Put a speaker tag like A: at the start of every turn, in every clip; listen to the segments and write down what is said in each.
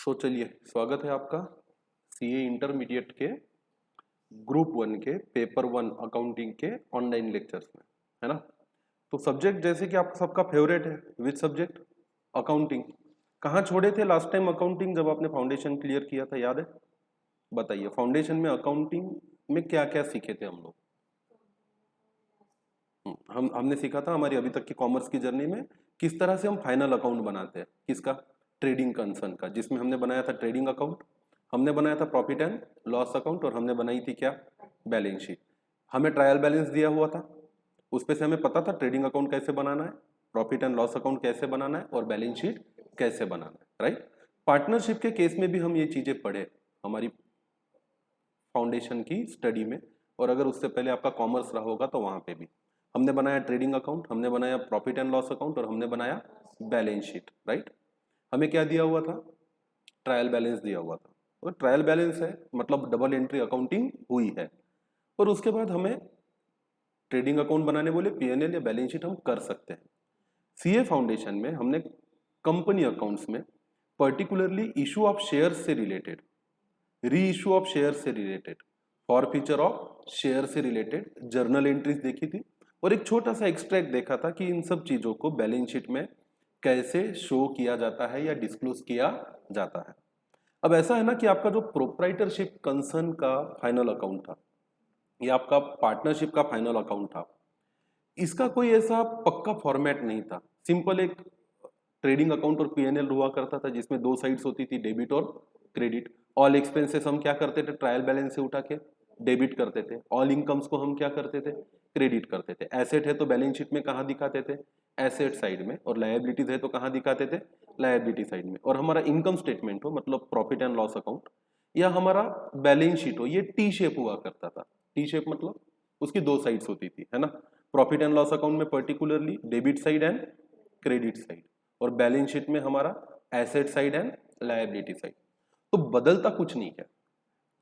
A: चलिए स्वागत है आपका सीए इंटरमीडिएट के ग्रुप 1 के पेपर 1 अकाउंटिंग के ऑनलाइन लेक्चर्स में, है ना। तो सब्जेक्ट जैसे कि आपका सबका फेवरेट है, विच सब्जेक्ट? अकाउंटिंग। कहाँ छोड़े थे लास्ट टाइम अकाउंटिंग जब आपने फाउंडेशन क्लियर किया था, याद है? बताइए फाउंडेशन में अकाउंटिंग में क्या क्या सीखे थे हम लोग। हमने सीखा था हमारी अभी तक की कॉमर्स की जर्नी में किस तरह से हम फाइनल अकाउंट बनाते हैं। किसका? ट्रेडिंग कंसर्न का, जिसमें हमने बनाया था ट्रेडिंग अकाउंट, हमने बनाया था प्रॉफिट एंड लॉस अकाउंट और हमने बनाई थी क्या? Balance sheet. हमें ट्रायल बैलेंस दिया हुआ था, उस पे से हमें पता था ट्रेडिंग अकाउंट कैसे बनाना है, प्रॉफिट एंड लॉस अकाउंट कैसे बनाना है और बैलेंस शीट कैसे बनाना है, राइट। पार्टनरशिप के केस में भी हम ये चीजें पढ़े हमारी फाउंडेशन की स्टडी में, और अगर उससे पहले आपका कॉमर्स रहा होगा तो वहां पे भी हमने बनाया ट्रेडिंग अकाउंट, हमने बनाया प्रॉफिट एंड लॉस अकाउंट और हमने बनाया बैलेंस शीट, राइट। हमें क्या दिया हुआ था? ट्रायल बैलेंस दिया हुआ था, और ट्रायल बैलेंस है मतलब डबल एंट्री अकाउंटिंग हुई है। और उसके बाद हमें ट्रेडिंग अकाउंट बनाने बोले, पीएनएल या बैलेंस शीट हम कर सकते हैं। सीए फाउंडेशन में हमने कंपनी अकाउंट्स में पर्टिकुलरली इशू ऑफ शेयर से रिलेटेड, री इशू ऑफ शेयर से रिलेटेड, फॉरफीचर ऑफ शेयर से रिलेटेड जर्नल एंट्रीज देखी थी, और एक छोटा सा एक्सट्रैक्ट देखा था कि इन सब चीजों को बैलेंस शीट में कैसे शो किया जाता है या डिस्क्लोज किया जाता है। अब ऐसा है ना कि आपका जो प्रोप्राइटरशिप कंसर्न का फाइनल अकाउंट था या आपका पार्टनरशिप का फाइनल अकाउंट था, इसका कोई ऐसा पक्का फॉर्मेट नहीं था। सिंपल एक ट्रेडिंग अकाउंट और पीएनएल हुआ करता था जिसमें दो साइड्स होती थी, डेबिट और क्रेडिट। ऑल एक्सपेंसेस हम क्या करते थे? ट्रायल बैलेंस से उठा के डेबिट करते थे। ऑल इनकम्स को हम क्या करते थे? क्रेडिट करते थे। एसेट है तो बैलेंस शीट में कहाँ दिखाते थे? एसेट साइड में। और लायबिलिटीज है तो कहाँ दिखाते थे? लायबिलिटी साइड में। और हमारा इनकम स्टेटमेंट हो मतलब प्रॉफिट एंड लॉस अकाउंट या हमारा बैलेंस शीट हो, ये टी शेप हुआ करता था। टी शेप मतलब उसकी दो साइड्स होती थी, है ना। प्रॉफिट एंड लॉस अकाउंट में particularly debit side and credit side, और बैलेंस शीट में हमारा asset side and liability side. तो बदलता कुछ नहीं है,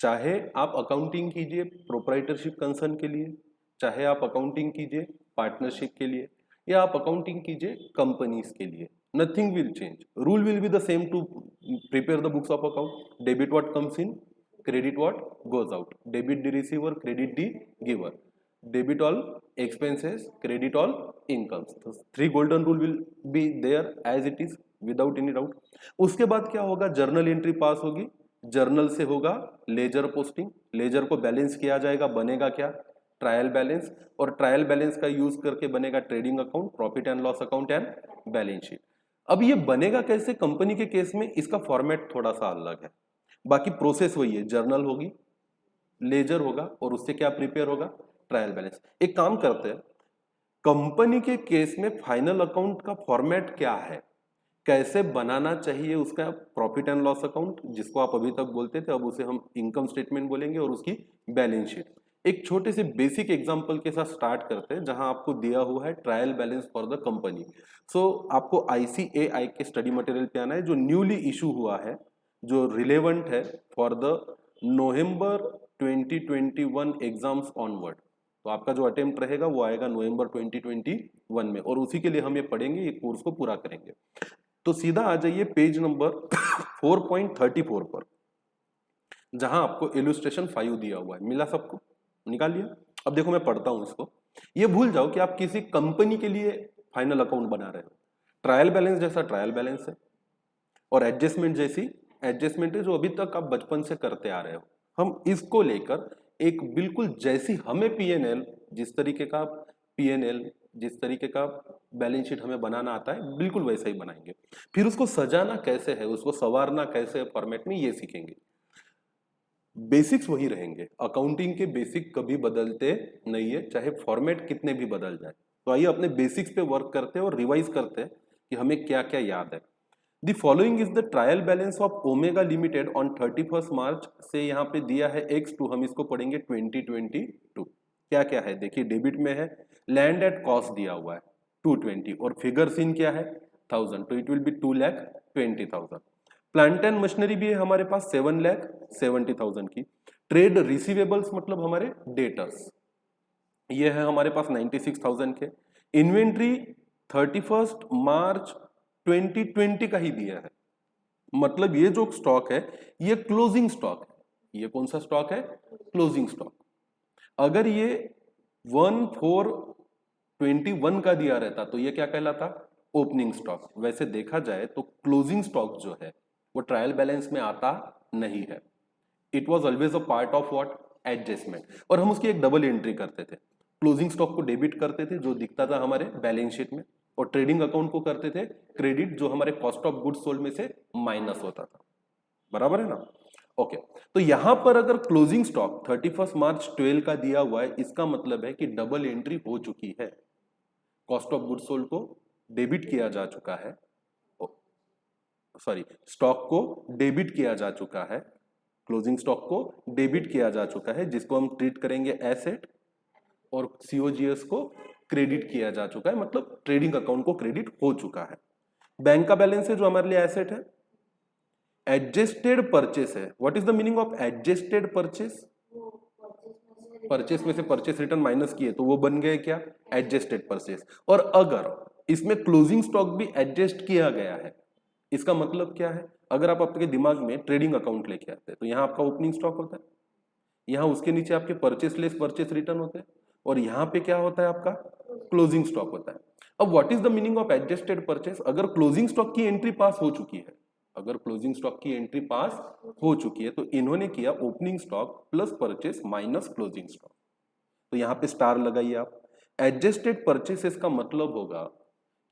A: चाहे आप अकाउंटिंग कीजिए प्रोप्राइटरशिप कंसर्न के लिए, चाहे आप अकाउंटिंग कीजिए पार्टनरशिप के लिए, या आप अकाउंटिंग कीजिए कंपनीज के लिए, nothing will change. Rule will be the same to prepare the books of account. Debit what comes in, credit what goes out. Debit the receiver, credit the giver. Debit all expenses, credit all incomes। तो three golden rule will be there as it is without any doubt. उसके बाद क्या होगा? Journal entry पास होगी, journal से होगा ledger posting, laser को balance किया जाएगा, बनेगा क्या? Trial balance. और ट्रायल बैलेंस का यूज करके बनेगा trading account, profit and loss account and balance sheet. अब ये बनेगा कैसे? कंपनी के केस में इसका फॉर्मेट थोड़ा सा अलग है, बाकी प्रोसेस वही है। जर्नल होगी, लेजर होगा, और उससे क्या प्रिपेयर होगा? Trial balance. एक काम करते हैं, कंपनी के केस में फाइनल अकाउंट का फॉर्मेट क्या है, कैसे बनाना चाहिए उसका प्रॉफिट एंड लॉस अकाउंट, जिसको आप अभी तक बोलते थे अब उसे हम इनकम स्टेटमेंट बोलेंगे, और उसकी बैलेंस शीट। एक छोटे से बेसिक एग्जांपल के साथ स्टार्ट करते हैं, जहां आपको दिया हुआ है trial balance for the company. So आपको आईसीएआई के स्टडी मटेरियल पे आना है, जो न्यूली इशू हुआ है, जो रिलेवेंट है for the November 2021 exams onward. तो आपका जो अटेम्प्ट रहेगा वो आएगा नवंबर 2021 में, और उसी के लिए हम ये पढ़ेंगे, ये कोर्स को पूरा करेंगे। तो सीधा आ जाइए पेज नंबर 4.34 पर, जहां आपको इलुस्ट्रेशन 5 दिया हुआ है। मिला सबको? निकाल लिया? अब देखो मैं पढ़ता हूं इसको। ये भूल जाओ कि आप किसी कंपनी के लिए फाइनल अकाउंट बना रहे हो। ट्रायल बैलेंस जैसा ट्रायल बैलेंस है, और एडजस्टमेंट जैसी एडजस्टमेंट है, जो अभी तक आप बचपन से करते आ रहे हो। हम इसको लेकर एक बिल्कुल जैसी हमें पीएनएल, जिस तरीके का पीएनएल, जिस तरीके का बैलेंस शीट हमें बनाना आता है, बिल्कुल वैसा ही बनाएंगे। फिर उसको सजाना कैसे है, उसको संवारना कैसे है फॉर्मेट में, ये सीखेंगे। बेसिक्स वही रहेंगे, अकाउंटिंग के बेसिक कभी बदलते नहीं है, चाहे फॉर्मेट कितने भी बदल जाए। तो आइए अपने बेसिक्स पे वर्क करते हैं और रिवाइज करते हैं कि हमें क्या क्या याद है। The following is the trial balance of omega limited on 31 मार्च से यहाँ पे दिया है X2, हम इसको पढ़ेंगे 2022। क्या क्या है देखिए, डेबिट में है लैंड एट कॉस्ट दिया हुआ है 220, और फिगर सीन क्या है 1000, तो it will be 2,20,000। Plant and machinery भी है हमारे पास 7,70,000 की। ट्रेड रिसीवेबल्स मतलब हमारे डेटर्स, ये है हमारे पास 96,000 के। इन्वेंट्री 31 मार्च 2020 का ही दिया है, मतलब ये जो स्टॉक है ये क्लोजिंग स्टॉक है। ये कौन सा स्टॉक है? Closing stock. अगर ये 1421 का दिया रहता तो ये क्या कहलाता? Opening stock. वैसे देखा जाए तो क्लोजिंग स्टॉक जो है वो ट्रायल बैलेंस में आता नहीं है। It was always a part of what? Adjustment. और हम उसकी एक डबल एंट्री करते थे। क्लोजिंग स्टॉक को डेबिट करते थे जो दिखता था हमारे बैलेंस शीट में, और ट्रेडिंग अकाउंट को करते थे क्रेडिट जो हमारे कॉस्ट ऑफ गुड्स सोल्ड में से माइनस होता था। बराबर है ना? ओके। तो यहां पर अगर क्लोजिंग स्टॉक 31 मार्च 12 का दिया हुआ है, इसका मतलब है कि डबल एंट्री हो चुकी है। कॉस्ट ऑफ गुड्स सोल्ड को डेबिट किया जा चुका है, सॉरी, स्टॉक को डेबिट किया जा चुका है, क्लोजिंग स्टॉक को डेबिट किया जा चुका है, जिसको हम ट्रीट करेंगे एसेट, और सीओजीएस को क्रेडिट किया जा चुका है, मतलब ट्रेडिंग अकाउंट को क्रेडिट हो चुका है। बैंक का बैलेंस है जो हमारे लिए एसेट है। एडजस्टेड परचेस है। What is the meaning of adjusted purchase? Purchase में से परचेस रिटर्न माइनस किए तो वो बन गए क्या? Adjusted purchase. और अगर इसमें क्लोजिंग स्टॉक भी एडजस्ट किया गया है, इसका मतलब क्या है? अगर आप आपके दिमाग में ट्रेडिंग अकाउंट लेके आते हैं तो यहाँ आपका ओपनिंग स्टॉक होता है, यहाँ उसके नीचे आपके परचेस लेस परचेस रिटर्न होते हैं, और यहाँ पे क्या होता है? आपका क्लोजिंग स्टॉक होता है। अब what is the meaning of adjusted purchase? अगर क्लोजिंग स्टॉक की एंट्री पास हो चुकी है, अगर क्लोजिंग स्टॉक की एंट्री पास हो चुकी है तो इन्होंने किया opening stock plus purchase minus closing stock. तो यहाँ पे स्टार लगाइए आप। एडजस्टेड परचेसेस का मतलब होगा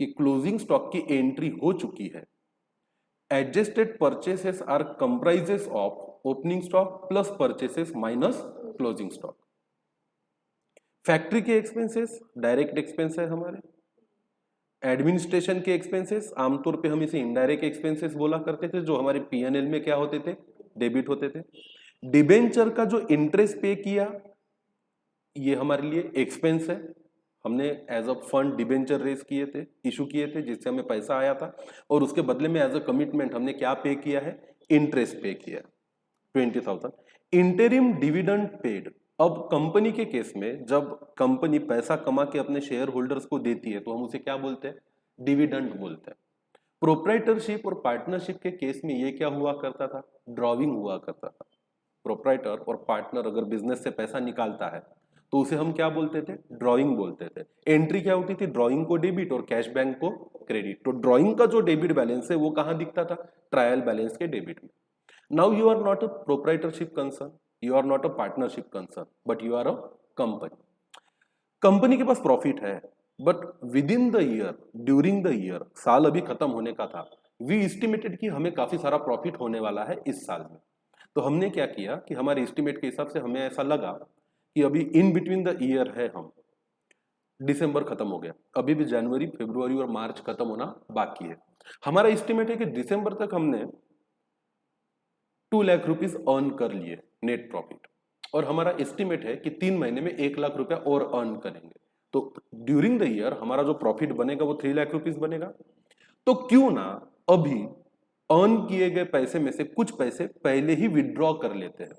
A: कि क्लोजिंग स्टॉक की एंट्री हो चुकी है। Adjusted purchases are comprises of opening stock plus purchases minus closing stock. Factory के एक्सपेंसेस डायरेक्ट एक्सपेंस है हमारे। एडमिनिस्ट्रेशन के एक्सपेंसेस आमतौर पे हम इसे इनडायरेक्ट एक्सपेंसेस बोला करते थे, जो हमारे पीएनएल में क्या होते थे? डेबिट होते थे। डिबेंचर का जो इंटरेस्ट पे किया ये हमारे लिए एक्सपेंस है। हमने as a fund debenture raise किए थे, इशू किए थे, जिससे हमें पैसा आया था, और उसके बदले में एज अ कमिटमेंट हमने क्या पे किया है? इंटरेस्ट पे किया 20,000। Interim dividend paid. अब कंपनी के केस में जब कंपनी पैसा कमा के अपने शेयर होल्डर्स को देती है तो हम उसे क्या बोलते हैं? डिविडेंड बोलते हैं। प्रोप्राइटरशिप और पार्टनरशिप के केस में ये क्या हुआ करता था? ड्रॉविंग हुआ करता था। प्रोप्राइटर और पार्टनर अगर बिजनेस से पैसा निकालता है तो उसे हम क्या बोलते थे? ड्रॉइंग बोलते थे। एंट्री क्या होती थी? ड्रॉइंग को डेबिट और कैश बैंक को क्रेडिट। तो ड्रॉइंग का जो डेबिट बैलेंस है वो कहां दिखता था? ट्रायल बैलेंस के डेबिट में। Now you are not a proprietorship concern, you are not a partnership concern, but you are a company. Company के पास प्रॉफिट है, but within the year, during the year, साल अभी खत्म होने का था, वी एस्टिमेटेड कि हमें काफी सारा प्रॉफिट होने वाला है इस साल में। तो हमने क्या किया कि हमारे एस्टिमेट के हिसाब से हमें ऐसा लगा कि अभी इन बिटवीन द ईयर है, हम दिसंबर खत्म हो गया, अभी भी जनवरी फरवरी और मार्च खत्म होना बाकी है। हमारा एस्टिमेट है कि दिसंबर तक हमने 2 लाख रुपीस अर्न कर लिए नेट प्रॉफिट, और हमारा एस्टिमेट है कि 3 महीने में 1 लाख रुपया और अर्न करेंगे। तो ड्यूरिंग द ईयर हमारा जो प्रॉफिट बनेगा वो 3 लाख रुपीस बनेगा। तो क्यों ना अभी अर्न किए गए पैसे में से कुछ पैसे पहले ही विड्रॉ कर लेते हैं।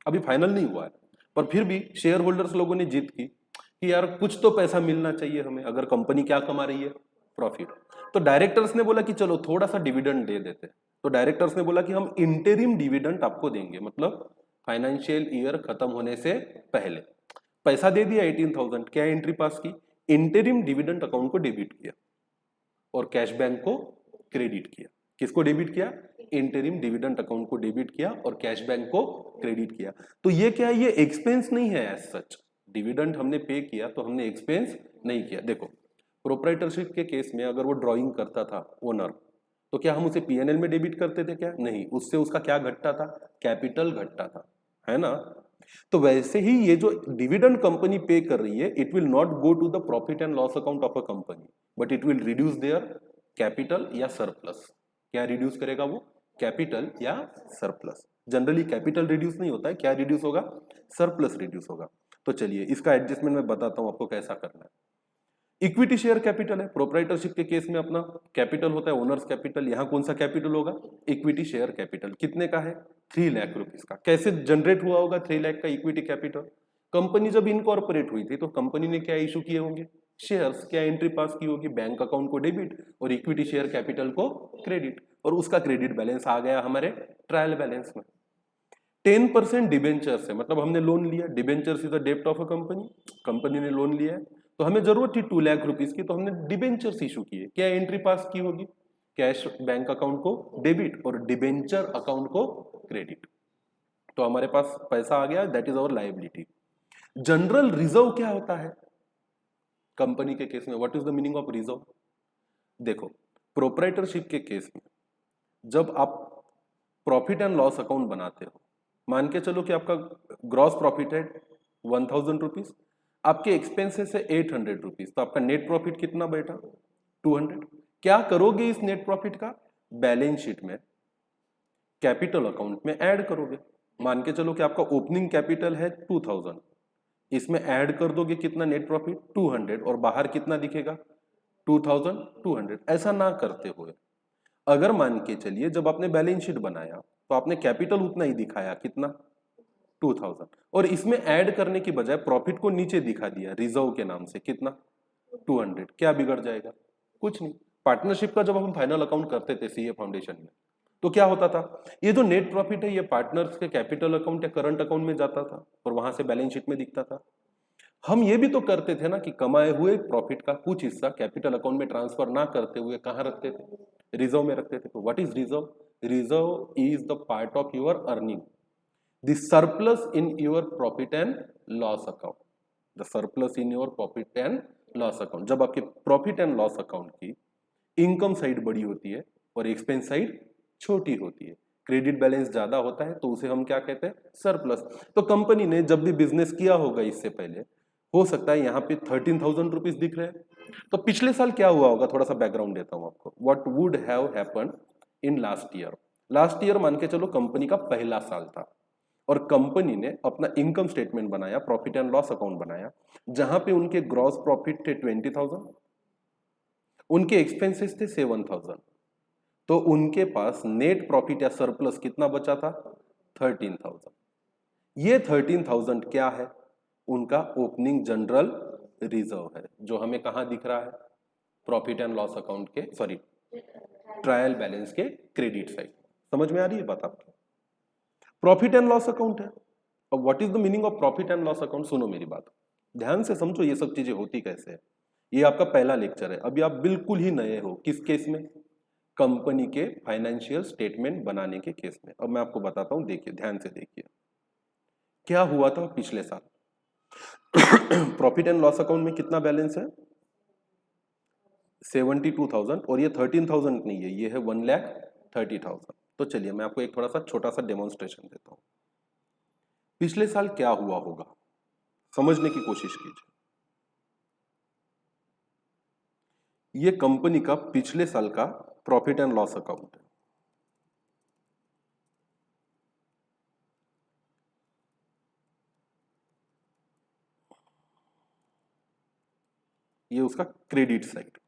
A: अभी फाइनल नहीं हुआ है, पर फिर भी शेयर होल्डर्स लोगों ने जीत की कि यार कुछ तो पैसा मिलना चाहिए हमें, अगर कंपनी क्या कमा रही है? प्रॉफिट। तो डायरेक्टर्स ने बोला कि चलो थोड़ा सा डिविडेंड दे देते हैं। तो डायरेक्टर्स ने बोला कि हम इंटरिम डिविडेंड आपको देंगे, मतलब फाइनेंशियल ईयर खत्म होने से पहले। पैसा दे दिया 18,000। क्या एंट्री पास की? इंटरिम डिविडेंड अकाउंट को डेबिट किया और कैश बैंक को क्रेडिट किया। किसको डेबिट किया? इंटरिम डिविडेंड अकाउंट को डेबिट किया और कैश बैंक को क्रेडिट किया। तो ये क्या है? ये एक्सपेंस नहीं है एज सच। डिविडेंड हमने पे किया तो हमने एक्सपेंस नहीं किया। देखो, प्रोप्राइटरशिप के केस में अगर वो ड्राइंग करता था ओनर, तो क्या हम उसे पीएनएल में डेबिट करते थे? क्या नहीं, उससे उसका क्या घटता था? कैपिटल घटता था, है ना? तो वैसे ही ये जो डिविडेंड कंपनी पे कर रही है, it will not go to the profit and loss account of a company, but it will reduce their capital या सरप्लस। क्या रिड्यूस करेगा वो? कैपिटल या सरप्लस। जनरली कैपिटल रिड्यूस नहीं होता है, क्या रिड्यूस होगा? सरप्लस रिड्यूस होगा। तो चलिए इसका एडजस्टमेंट मैं बताता हूं आपको कैसा करना है। इक्विटी शेयर कैपिटल है, प्रोप्राइटरशिप के केस में अपना कैपिटल होता है ओनर्स कैपिटल। यहां कौन सा कैपिटल होगा? Equity share capital. कितने का है? 3 लाख रुपीस का। कैसे जनरेट हुआ होगा 3 लाख का इक्विटी कैपिटल? कंपनी जब इनकॉर्पोरेट हुई थी तो कंपनी ने क्या इशू किए होंगे? शेयर्स। क्या एंट्री पास की होगी? बैंक अकाउंट को डेबिट और इक्विटी शेयर कैपिटल को क्रेडिट। और उसका क्रेडिट बैलेंस आ गया हमारे ट्रायल बैलेंस में। 10% डिबेंचर से, मतलब हमने लोन लिया, डिबेंचर इज द डेब्ट ऑफ अ कंपनी, कंपनी ने लोन लिया है तो हमें जरूरत थी 2 लाख रुपीस की, तो हमने डिबेंचर्स इशू किए। क्या एंट्री पास की होगी? कैश बैंक अकाउंट को डेबिट और डिबेंचर अकाउंट को क्रेडिट, तो हमारे पास पैसा आ गया, that is our liability. General reserve क्या होता है कंपनी के केस में? What is the meaning of reserve? देखो, प्रोप्राइटरशिप के केस में जब आप प्रॉफिट एंड लॉस अकाउंट बनाते हो, मान के चलो कि आपका ग्रॉस प्रॉफिट है 1000 रुपीज, आपके एक्सपेंसेस है 800 रुपीज, तो आपका नेट प्रॉफिट कितना बैठा? 200। क्या करोगे इस नेट प्रॉफिट का? बैलेंस शीट में कैपिटल अकाउंट में ऐड करोगे। मान के चलो कि आपका ओपनिंग कैपिटल है 2000, इसमें ऐड कर दोगे कितना नेट प्रॉफिट? 200, और बाहर कितना दिखेगा? 2200। ऐसा ना करते हुए अगर मान के चलिए जब आपने बैलेंस शीट बनाया तो आपने कैपिटल उतना ही दिखाया, कितना? 2000, और इसमें ऐड करने की बजाय प्रॉफिट को नीचे दिखा दिया रिजर्व के नाम से, कितना? 200। क्या बिगड़ जाएगा? कुछ नहीं। पार्टनरशिप का जब हम फाइनल अकाउंट करते थे सीए फाउंडेशन में, तो क्या होता था? ये जो नेट प्रॉफिट है ये पार्टनर्स के कैपिटल अकाउंट या करंट अकाउंट में जाता था और वहां से बैलेंस शीट में दिखता था। हम ये भी तो करते थे ना कि कमाए हुए प्रॉफिट का कुछ हिस्सा कैपिटल अकाउंट में ट्रांसफर ना करते हुए कहां रखते थे? रिजर्व में रखते थे। तो what is reserve? Reserve is the part of your earning, the surplus in your profit and loss account, the surplus in your profit and loss account. जब आपके प्रॉफिट एंड लॉस अकाउंट की income side बड़ी होती है और expense side छोटी होती है, क्रेडिट बैलेंस ज्यादा होता है, तो उसे हम क्या कहते हैं? सरप्लस। तो कंपनी ने जब भी बिजनेस किया होगा इससे पहले, हो सकता है यहाँ पे 13,000 रुपीज दिख रहे हैं, तो पिछले साल क्या हुआ होगा? थोड़ा सा बैकग्राउंड देता हूं आपको। What would have happened in last year? Last year मान के चलो कंपनी का पहला साल था और कंपनी ने अपना इनकम स्टेटमेंट बनाया, प्रॉफिट एंड लॉस अकाउंट बनाया, जहां पे उनके ग्रॉस प्रॉफिट थे 20,000, उनके एक्सपेंसेस थे 7,000, तो उनके पास नेट प्रॉफिट या सरप्लस कितना बचा था? 13,000। ये 13,000 क्या है? उनका ओपनिंग जनरल रिजर्व है, जो हमें कहां दिख रहा है? प्रॉफिट एंड लॉस अकाउंट के, सॉरी, ट्रायल बैलेंस के क्रेडिट साइड। समझ में आ रही है बात आपकी? प्रॉफिट एंड लॉस अकाउंट है। अब what is the meaning of profit and loss account? सुनो मेरी बात, ध्यान से समझो ये सब चीजें होती कैसे है। ये आपका पहला लेक्चर है, अभी आप बिल्कुल ही नए हो। किस केस में? कंपनी के फाइनेंशियल स्टेटमेंट बनाने के केस में। अब मैं आपको बताता हूं, देखिए ध्यान से देखिए क्या हुआ था पिछले साल। प्रॉफिट एंड लॉस अकाउंट में कितना बैलेंस है? 72,000, और ये 13,000 नहीं है, ये है 1,30,000। तो चलिए मैं आपको एक थोड़ा सा छोटा सा डेमोन्स्ट्रेशन देता हूं। पिछले साल क्या हुआ होगा समझने की कोशिश कीजिए। ये कंपनी का पिछले साल का प्रॉफिट एंड लॉस अकाउंट है। ये उसका क्रेडिट साइड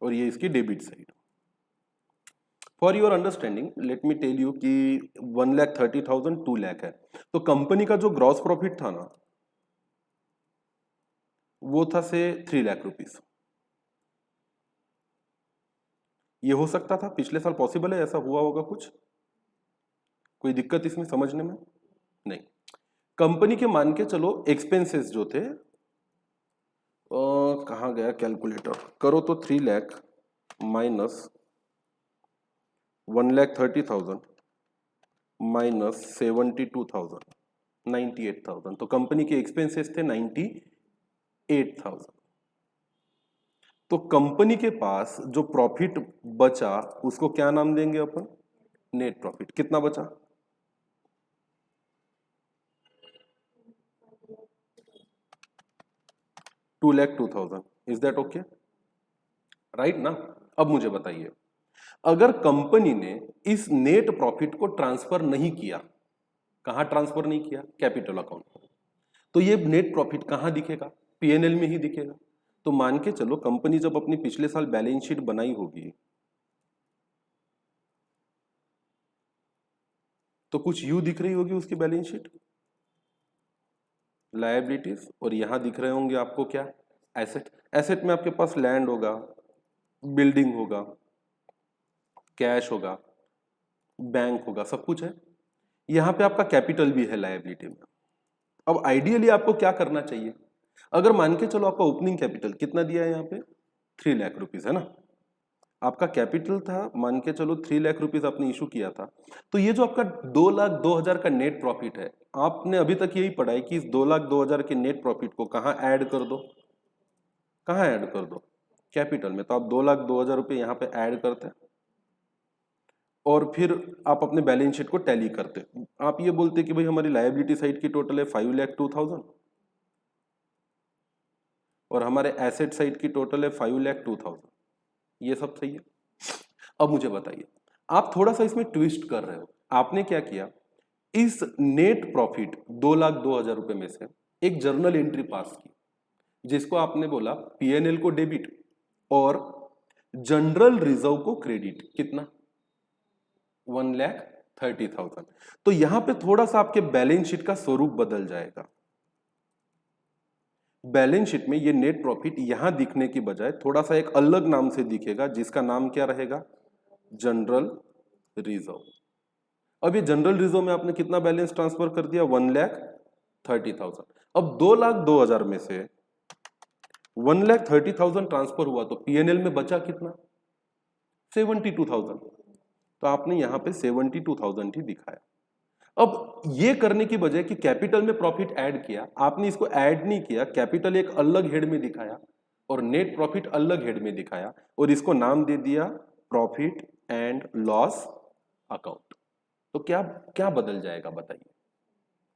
A: और ये इसकी debit side. For your understanding let me tell you कि 1,30,000 2 लाख है, तो कंपनी का जो ग्रॉस प्रॉफिट था ना वो था से 3 लाख रुपीस। ये हो सकता था पिछले साल, पॉसिबल है ऐसा हुआ होगा कुछ? कोई दिक्कत इसमें समझने में? नहीं। कंपनी के मान के चलो एक्सपेंसेस जो थे, कहाँ गया कैलकुलेटर, करो तो 3 लाख माइनस 1,30,000 माइनस 72,000, 98,000, तो कंपनी के एक्सपेंसेस थे 98,000। तो कंपनी के पास जो प्रॉफिट बचा उसको क्या नाम देंगे अपन? Net profit. कितना बचा? 2,02,000। Is that okay? राइट ना? अब मुझे बताइए, अगर कंपनी ने इस नेट प्रॉफिट को ट्रांसफर नहीं किया, कहां ट्रांसफर नहीं किया? कैपिटल अकाउंट, तो ये नेट प्रॉफिट कहां दिखेगा? पीएनएल में ही दिखेगा। तो मान के चलो कंपनी जब अपनी पिछले साल बैलेंस शीट बनाई होगी तो कुछ यू दिख रही होगी उसकी बैलेंस शीट, लायबिलिटीज, और यहां दिख रहे होंगे आपको क्या? एसेट। एसेट में आपके पास लैंड होगा, बिल्डिंग होगा, कैश होगा, बैंक होगा, सब कुछ है। यहां पे आपका कैपिटल भी है लायबिलिटी में। अब आइडियली आपको क्या करना चाहिए, अगर मान के चलो आपका ओपनिंग कैपिटल कितना दिया है यहाँ पे 3 लाख रुपीज है ना, आपका कैपिटल था मान के चलो 3 लाख रुपीज आपने इशू किया था, तो ये जो आपका 2,02,000 का नेट प्रॉफिट है, आपने अभी तक यही पढ़ा है कि इस 2,02,000 के नेट प्रॉफिट को कहाँ ऐड कर दो, कहाँ ऐड कर दो, कैपिटल में। तो आप 2,02,000 रुपये यहाँ पे ऐड करते हैं और फिर आप अपने बैलेंस शीट को टैली करते। आप ये बोलते कि भाई हमारी लायबिलिटी साइड की टोटल है 5,02,000 और हमारे एसेट साइड की टोटल है 5,02,000, ये सब सही है। अब मुझे बताइए, आप थोड़ा सा इसमें ट्विस्ट कर रहे हो। आपने क्या किया, इस नेट प्रॉफिट 2,02,000 रुपए में से एक जर्नल एंट्री पास की, जिसको आपने बोला पीएनएल को डेबिट और जनरल रिजर्व को क्रेडिट। कितना, 1,30,000। तो यहां पे थोड़ा सा आपके बैलेंस शीट का स्वरूप बदल जाएगा। बैलेंस शीट में ये नेट प्रॉफिट यहां दिखने की बजाय थोड़ा सा एक अलग नाम से दिखेगा, जिसका नाम क्या रहेगा, जनरल रिजर्व। अब ये जनरल रिजर्व में आपने कितना बैलेंस ट्रांसफर कर दिया, 1,30,000। अब 2,02,000 में से 1,30,000 ट्रांसफर हुआ तो पीएनएल में बचा कितना, 72,000। तो आपने यहां पे 72,000 ही दिखाया। अब ये करने की बजाय कि कैपिटल में प्रॉफिट ऐड किया, आपने इसको ऐड नहीं किया, कैपिटल एक अलग हेड में दिखाया और नेट प्रॉफिट अलग हेड में दिखाया और इसको नाम दे दिया प्रॉफिट एंड लॉस अकाउंट। तो क्या क्या बदल जाएगा बताइए,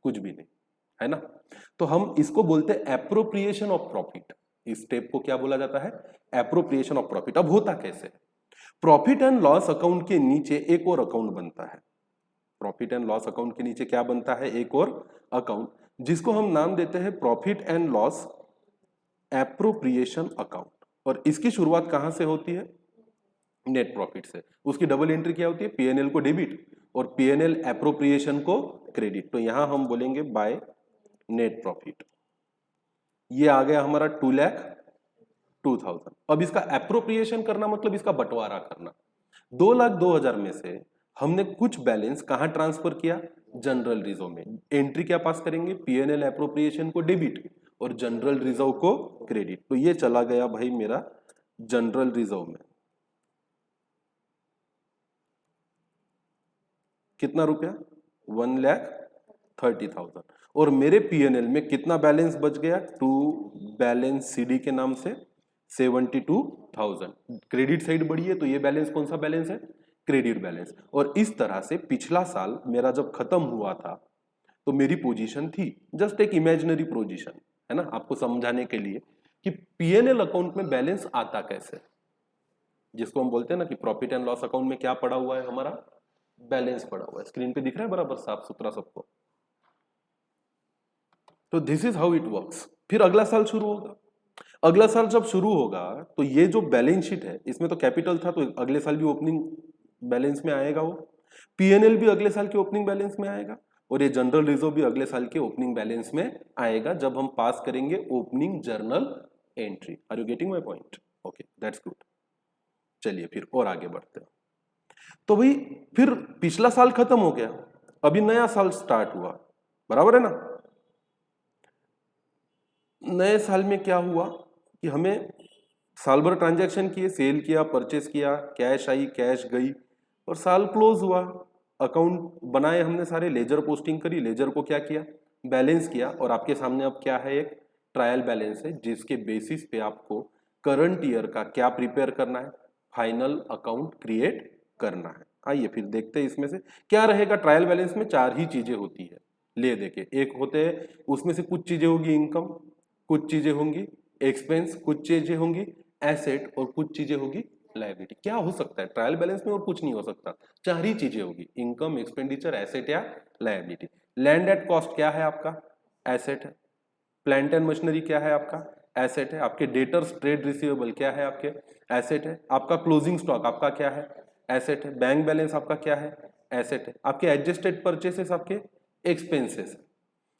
A: कुछ भी नहीं, है ना। तो हम इसको बोलते हैं एप्रोप्रिएशन ऑफ प्रॉफिट। इस स्टेप को क्या बोला जाता है, एप्रोप्रिएशन ऑफ प्रॉफिट। अब होता कैसे, प्रॉफिट एंड लॉस अकाउंट के नीचे एक और अकाउंट बनता है। प्रॉफिट एंड लॉस अकाउंट के नीचे क्या बनता है, एक और अकाउंट, जिसको हम नाम देते हैं profit and loss appropriation account. और इसकी शुरुआत कहां से होती है, नेट प्रॉफिट से। उसकी डबल एंट्री क्या होती है, पीएनएल को डेबिट और पीएनएल एप्रोप्रिएशन को क्रेडिट। तो यहां हम बोलेंगे बाय नेट प्रॉफिट। ये आ गया हमारा 2,02,000। अब इसका एप्रोप्रिएशन करना मतलब इसका बंटवारा करना। 2,02,000 में से हमने कुछ बैलेंस कहां ट्रांसफर किया, जनरल रिजर्व में। एंट्री क्या पास करेंगे, पीएनएल एप्रोप्रिएशन को डेबिट और जनरल रिजर्व को क्रेडिट। तो ये चला गया भाई मेरा जनरल रिजर्व में। कितना रुपया, 1,30,000। और मेरे पीएनएल में कितना बैलेंस बच गया, टू बैलेंस सीडी के नाम से 72,000। क्रेडिट साइड बढ़ी है तो ये बैलेंस कौन सा बैलेंस है, क्रेडिट बैलेंस। और इस तरह से पिछला साल मेरा जब खत्म हुआ था तो मेरी पोजीशन थी, जस्ट एक इमेजिनरी पोजीशन है ना, आपको समझाने के लिए कि पीएनएल अकाउंट में बैलेंस आता कैसे, जिसको हम बोलते हैं ना कि प्रॉफिट एंड लॉस अकाउंट में क्या पड़ा हुआ है, हमारा बैलेंस पड़ा हुआ है। स्क्रीन पे दिख रहा है बराबर साफ सुथरा सबको। तो this is how it works. फिर अगला साल शुरू होगा। अगला साल जब शुरू होगा तो ये जो बैलेंस शीट है इसमें तो कैपिटल था, तो अगले साल भी ओपनिंग बैलेंस में आएगा वो। पीएनएल भी अगले साल के ओपनिंग बैलेंस में आएगा और ये जनरल रिजर्व भी अगले साल के ओपनिंग बैलेंस में आएगा जब हम पास करेंगे opening journal entry. Are you getting my point, okay that's good. चलिए फिर और आगे बढ़ते हैं। तो भाई फिर पिछला साल खत्म हो गया, अभी नया साल स्टार्ट हुआ, बराबर है ना। नए साल में क्या हुआ कि हमें साल भर ट्रांजैक्शन किए, सेल किया, परचेस किया, कैश आई, कैश गई और साल क्लोज हुआ। अकाउंट बनाए हमने सारे, लेजर पोस्टिंग करी, लेजर को क्या किया, बैलेंस किया। और आपके सामने अब क्या है, एक ट्रायल बैलेंस है जिसके बेसिस पे आपको करंट ईयर का क्या प्रिपेयर करना है, फाइनल अकाउंट क्रिएट करना है। आइए फिर देखते हैं इसमें से क्या रहेगा। ट्रायल बैलेंस में 4 ही चीजें होती है, ले देके एक होते हैं, उसमें से कुछ चीजें होगी इनकम, कुछ चीजें होंगी एक्सपेंस, कुछ चीजें होंगी एसेट और कुछ चीजें होगी लायबिलिटी। क्या हो सकता है ट्रायल बैलेंस में, और कुछ नहीं हो सकता, 4 ही चीजें होगी, इनकम, एक्सपेंडिचर, एसेट या लायबिलिटी। लैंड एट कॉस्ट क्या है आपका, एसेट है। प्लांट एंड मशीनरी क्या है आपका, एसेट है। आपके डेटर्स ट्रेड रिसीवेबल क्या है आपके, एसेट है। आपका क्लोजिंग स्टॉक आपका क्या है, एसेट है। बैंक बैलेंस आपका क्या है, एसेट है। आपके एडजस्टेड परचेसेस आपके एक्सपेंसेस,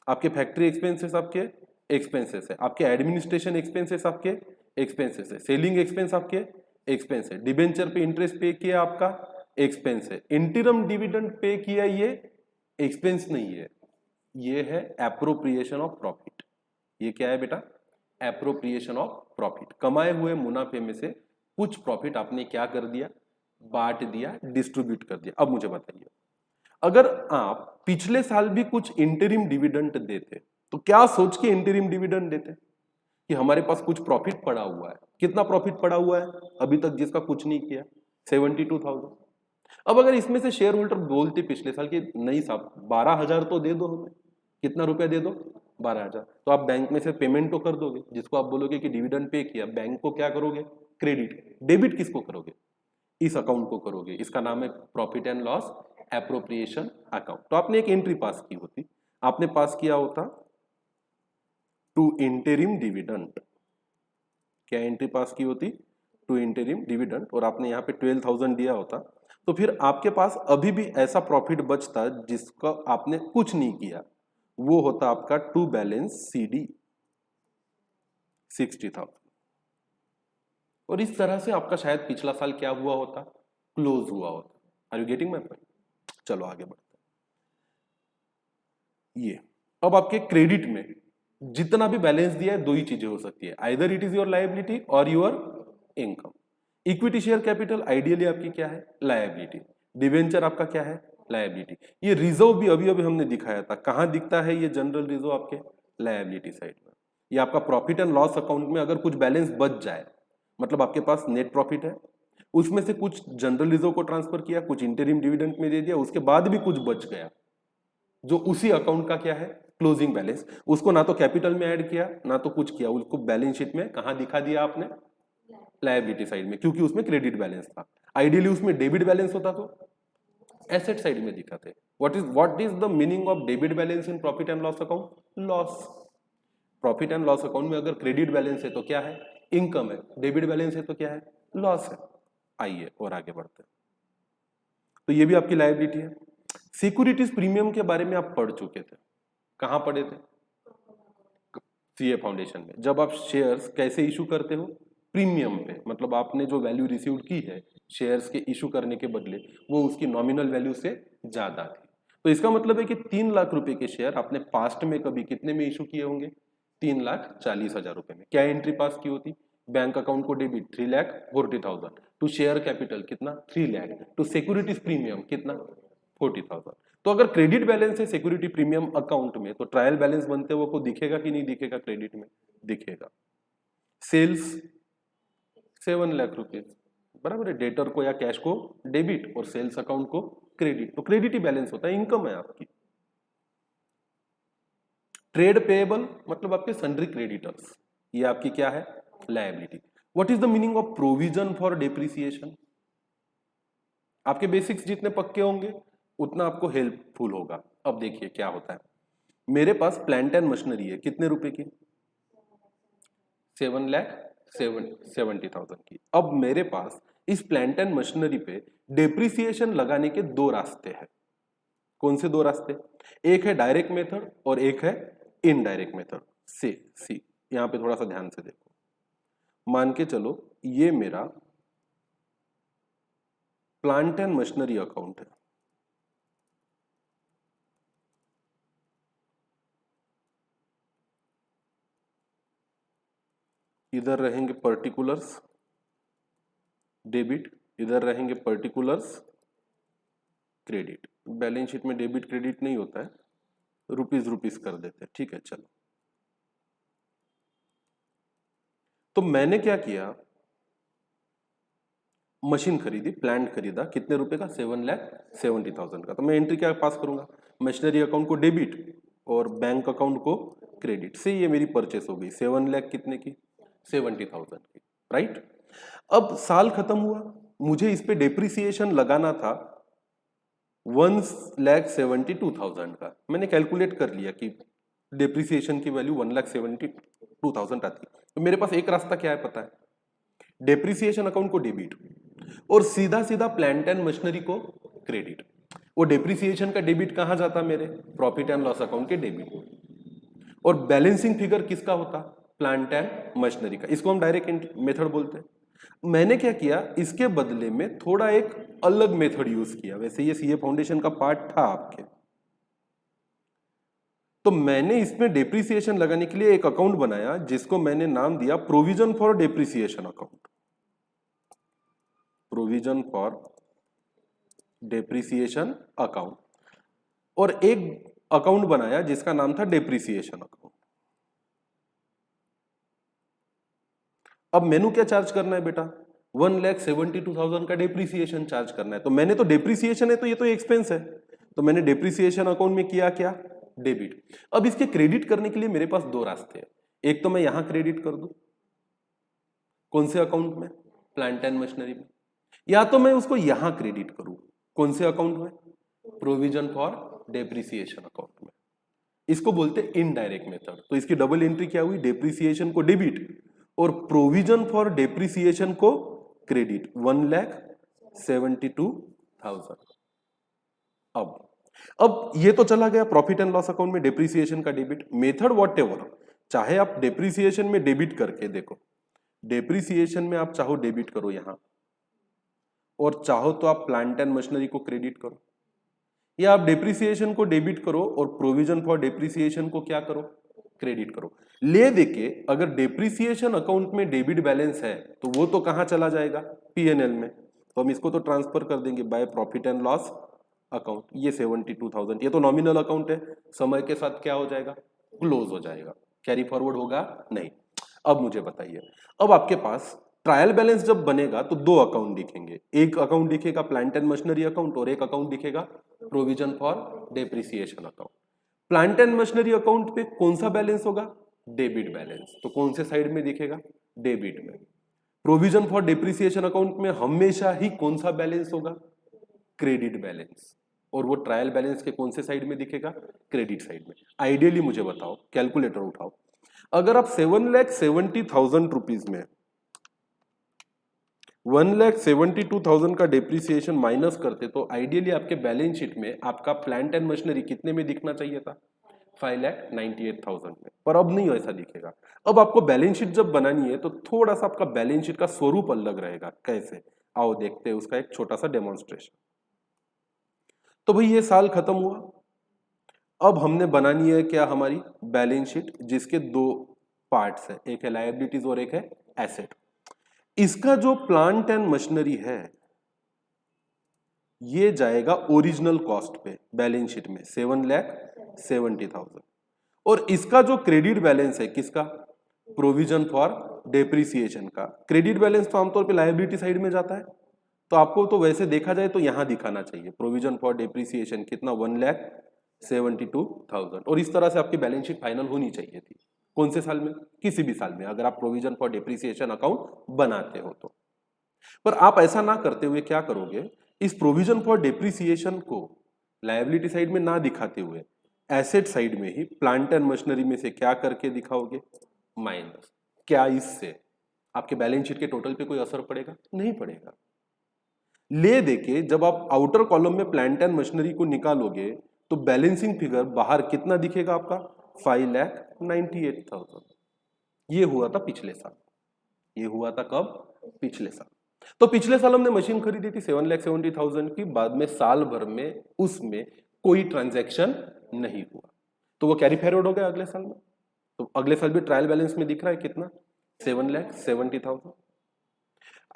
A: आपके फैक्ट्री एक्सपेंसेस आपके एक्सपेंसेस है। आपके एडमिनिस्ट्रेशन एक्सपेंसेस आपके एक्सपेंसेस है। सेलिंग एक्सपेंस आपके एक्सपेंस है। डिबेंचर पे इंटरेस्ट पे किया आपका एक्सपेंस है। इंटरिम डिविडेंड पे किया ये एक्सपेंस नहीं है, ये है एप्रोप्रिएशन ऑफ प्रॉफिट। ये क्या है बेटा? Appropriation of profit. कमाए हुए मुनाफे में से कुछ प्रॉफिट आपने क्या कर दिया? बांट दिया, डिस्ट्रीब्यूट कर दिया। अब मुझे बताइए, अगर आप पिछले साल भी कुछ इंटरिम डिविडेंड देते तो क्या सोच के इंटरिम डिविडेंड देते? कि हमारे पास कुछ प्रॉफिट पड़ा हुआ है। कितना प्रॉफिट पड़ा हुआ है अभी तक जिसका कुछ नहीं किया? 72,000। अब अगर इसमें से शेयर होल्डर बोलते पिछले साल कि नहीं साहब 12,000 तो दे दो हमें, कितना रुपया दे दो? 12,000। तो आप बैंक में से पेमेंट तो कर दोगे, जिसको आप बोलोगे कि डिविडेंड पे किया, बैंक को क्या करोगे? क्रेडिट। डेबिट किसको करोगे? इस अकाउंट को करोगे। इसका नाम है profit and loss appropriation account. तो आपने एक एंट्री पास की होती, आपने पास किया होता टू इंटरिम डिविडेंड। क्या एंट्री पास की होती? To interim dividend. और आपने यहाँ पे 12,000 दिया होता, तो फिर आपके पास अभी भी ऐसा प्रॉफिट बचता जिसका आपने कुछ नहीं किया, वो होता आपका टू बैलेंस सीडी 60,000। और इस तरह से आपका शायद पिछला साल क्या हुआ होता? क्लोज हुआ होता। Are you getting my point? चलो आगे बढ़ते हैं। ये अब आपके क्रेडिट में जितना भी बैलेंस दिया है, दो ही चीजें हो सकती है, either it is your liability or your income. Equity share capital ideally आपकी क्या है? लायबिलिटी। डिवेंचर आपका क्या है? लायबिलिटी। ये रिजर्व भी अभी अभी हमने दिखाया था, कहां दिखता है ये जनरल रिजर्व? आपके लायबिलिटी साइड में। ये आपका प्रॉफिट एंड लॉस अकाउंट में अगर कुछ बैलेंस बच जाए, मतलब आपके पास नेट प्रॉफिट है, उसमें से कुछ जनरल रिजर्व को ट्रांसफर किया, कुछ इंटरिम डिविडेंड में दे दिया, उसके बाद भी कुछ बच गया, जो उसी अकाउंट का क्या है? Closing balance. उसको ना तो कैपिटल में ऐड किया ना तो कुछ किया, उसको बैलेंस शीट में कहां दिखा दिया आपने? लायबिलिटी साइड में, क्योंकि उसमें क्रेडिट बैलेंस था। आइडियली उसमें डेबिट बैलेंस होता तो एसेट साइड में दिखाते। What is the meaning of debit balance in profit and loss account? Loss. Profit and loss account में अगर क्रेडिट बैलेंस है तो क्या है? इनकम है। डेबिट बैलेंस है तो क्या है? लॉस है। आइए और आगे बढ़ते हैं। तो ये भी आपकी लायबिलिटी है। सिक्योरिटीज प्रीमियम के बारे में आप पढ़ चुके थे, कहां पढ़े थे? सीए फाउंडेशन में। जब आप शेयर्स कैसे इशू करते हो? प्रीमियम पे, मतलब आपने जो वैल्यू रिसीव की है शेयर्स के इशू करने के बदले, वो उसकी नॉमिनल वैल्यू से ज्यादा थी। तो इसका मतलब है कि 3 लाख रुपए के शेयर आपने पास्ट में कभी कितने में इशू किए होंगे? 3,40,000 रुपए में। क्या एंट्री पास की होती? बैंक अकाउंट को डेबिट 3,40,000, टू शेयर कैपिटल कितना? 3 लाख, टू सिक्योरिटीज प्रीमियम कितना? 40,000। तो अगर क्रेडिट बैलेंस है सिक्योरिटी प्रीमियम अकाउंट में, तो ट्रायल बैलेंस बनते हुए को दिखेगा कि नहीं दिखेगा? क्रेडिट में दिखेगा। सेल्स 7 लाख रुपए, बराबर है। डेटर को या कैश को डेबिट और सेल्स अकाउंट को क्रेडिट, तो क्रेडिट ही बैलेंस होता है, इनकम है आपकी। ट्रेड पेएबल मतलब आपके सन्ड्री क्रेडिटर्स, ये आपकी क्या है? Liability. What is the meaning of provision for depreciation? आपके बेसिक्स जितने पक्के होंगे उतना आपको हेल्पफुल होगा। अब देखिए क्या होता है। मेरे पास प्लांट एंड मशीनरी है, कितने रुपए की? 7,70,000 की। अब मेरे पास इस प्लांट एंड मशीनरी पे डेप्रिसिएशन लगाने के दो रास्ते हैं। कौन से दो रास्ते? एक है डायरेक्ट मेथड और एक है इनडायरेक्ट मेथड। सी यहां पे थोड़ा सा ध्यान से देखो। मान के चलो ये मेरा प्लांट एंड मशीनरी अकाउंट है। इधर रहेंगे पर्टिकुलर्स डेबिट, इधर रहेंगे पर्टिकुलर्स क्रेडिट। बैलेंस शीट में डेबिट क्रेडिट नहीं होता है, रुपीज रुपीज कर देते हैं, ठीक है। चलो, तो मैंने क्या किया, मशीन खरीदी, प्लांट खरीदा, कितने रुपए का? 7,70,000 का। तो मैं एंट्री क्या पास करूंगा? मशीनरी अकाउंट को डेबिट और बैंक अकाउंट को क्रेडिट से ये मेरी परचेस हो गई 7 लाख कितने की? 70,000 की, राइट। अब साल खत्म हुआ, मुझे इस पे डेप्रिसिएशन लगाना था 1,72,000 का। मैंने कैलकुलेट कर लिया कि डेप्रिसिएशन की वैल्यू 1,72,000 आती है। तो मेरे पास एक रास्ता क्या है पता है? डेप्रिसिएशन अकाउंट को डेबिट और सीधा सीधा प्लांट एंड मशीनरी को क्रेडिट। वो डेप्रिसिएशन का डेबिट कहां जाता? मेरे प्रॉफिट एंड लॉस अकाउंट के डेबिट। और बैलेंसिंग फिगर किसका होता? प्लांट एंड मशीनरी का। इसको हम डायरेक्ट मेथड बोलते हैं। मैंने क्या किया, इसके बदले में थोड़ा एक अलग मेथड यूज किया। वैसे ये सीए फाउंडेशन का पार्ट था आपके, तो मैंने इसमें डेप्रिसिएशन लगाने के लिए एक अकाउंट बनाया जिसको मैंने नाम दिया provision for depreciation account. Provision for depreciation account. और एक अकाउंट बनाया जिसका नाम था डेप्रिसिएशन अकाउंट। अब मेनू क्या चार्ज करना है बेटा, 1,72,000 का डेप्रिसिएशन चार्ज करना है। तो मैंने तो डेप्रिसिएशन है तो ये तो एक्सपेंस है, तो मैंने डेप्रिसिएशन अकाउंट में किया क्या, डेबिट। अब इसके क्रेडिट करने के लिए मेरे पास दो रास्ते हैं। एक तो मैं यहां क्रेडिट कर दूं, कौन से अकाउंट में, प्लांट एंड मशीनरी में, या तो मैं उसको यहां क्रेडिट करूं, कौन से अकाउंट में, प्रोविजन फॉर डेप्रिसिएशन अकाउंट में। इसको बोलते हैं इनडायरेक्ट मेथड। तो इसकी डबल एंट्री क्या हुई, डेप्रिसिएशन को डेबिट और प्रोविजन फॉर डेप्रिसिएशन को क्रेडिट, 1,72,000। अब ये तो चला गया प्रॉफिट एंड लॉस अकाउंट में डेप्रिसिएशन का डेबिट। मेथड वॉट एवर, चाहे आप डेप्रिसिएशन में डेबिट करके देखो, डेप्रिसिएशन में आप चाहो डेबिट करो यहां, और चाहो तो आप प्लांट एंड मशीनरी को क्रेडिट करो, या आप डेप्रिसिएशन को डेबिट करो और प्रोविजन फॉर डेप्रिसिएशन को क्या करो, क्रेडिट करो। ले देके अगर डेप्रिसिएशन अकाउंट में डेबिट बैलेंस है तो वो तो कहां चला जाएगा, पीएनएल में। तो हम इसको तो ट्रांसफर कर देंगे by profit and loss account. ये 72,000 ये तो नॉमिनल अकाउंट है, समय के साथ क्या हो जाएगा, क्लोज हो जाएगा, कैरी फॉरवर्ड होगा नहीं। अब मुझे बताइए, अब आपके पास ट्रायल बैलेंस जब बनेगा तो दो अकाउंट दिखेंगे, एक अकाउंट दिखेगा प्लांट एंड मशीनरी अकाउंट और एक अकाउंट दिखेगा provision for depreciation account. Plant and machinery account पे कौन सा बैलेंस होगा, डेबिट बैलेंस, तो कौन से साइड में दिखेगा, डेबिट में। प्रोविजन फॉर डेप्रिसिएशन अकाउंट में हमेशा ही कौन सा बैलेंस होगा, क्रेडिट बैलेंस, और वो ट्रायल बैलेंस के कौन से साइड में दिखेगा, क्रेडिट साइड में। आइडियली मुझे बताओ, कैलकुलेटर उठाओ, अगर आप 7,70,000 रुपीज में 1,72,000 का डेप्रिसिएशन माइनस करते तो आइडियली आपके बैलेंस शीट में आपका प्लांट एंड मशीनरी कितने में दिखना चाहिए था, 5,98,000 में, पर अब नहीं ऐसा दिखेगा। अब आपको बैलेंस शीट जब बनानी है तो थोड़ा सा आपका बैलेंस शीट का स्वरूप अलग रहेगा। कैसे, आओ देखते हैं उसका एक छोटा सा डेमोन्स्ट्रेशन। तो भाई ये साल खत्म हुआ, अब हमने बनानी है क्या, हमारी बैलेंस शीट, जिसके दो पार्ट्स है, एक है लायबिलिटीज और एक है एसेट। इसका जो प्लांट एंड मशीनरी है ये जाएगा ओरिजिनल कॉस्ट पे बैलेंस शीट में 7,70,000, और इसका जो क्रेडिट बैलेंस है किसका, प्रोविजन फॉर डेप्रिसिएशन का। क्रेडिट बैलेंस तो आमतौर पे लायबिलिटी साइड में जाता है, तो आपको तो वैसे देखा जाए तो यहां दिखाना चाहिए प्रोविजन फॉर डेप्रिसिएशन कितना, 1,72,000, और इस तरह से आपकी बैलेंस शीट फाइनल होनी चाहिए थी। कौन से साल में, किसी भी साल में, अगर आप प्रोविजन फॉर डेप्रिसिएशन अकाउंट बनाते हो तो। पर आप ऐसा ना करते हुए क्या करोगे, इस प्रोविजन फॉर डेप्रिसिएशन को लायबिलिटी साइड में ना दिखाते हुए एसेट साइड में ही प्लांट एंड मशीनरी में से क्या करके दिखाओगे, माइनस। क्या इससे आपके बैलेंस शीट के टोटल पे कोई असर पड़ेगा, नहीं पड़ेगा। ले देके जब आप आउटर कॉलम में प्लांट एंड मशीनरी को निकालोगे तो बैलेंसिंग फिगर बाहर कितना दिखेगा आपका, 5,98,000। ये हुआ था पिछले साल, ये हुआ था कब, पिछले साल। तो पिछले साल हमने मशीन खरीदी थी 7,70,000 की, बाद में साल भर में उसमें कोई ट्रांजैक्शन नहीं हुआ, तो वो कैरी फॉरवर्ड हो गया अगले साल में। तो अगले साल भी ट्रायल बैलेंस में दिख रहा है कितना, 7,70,000।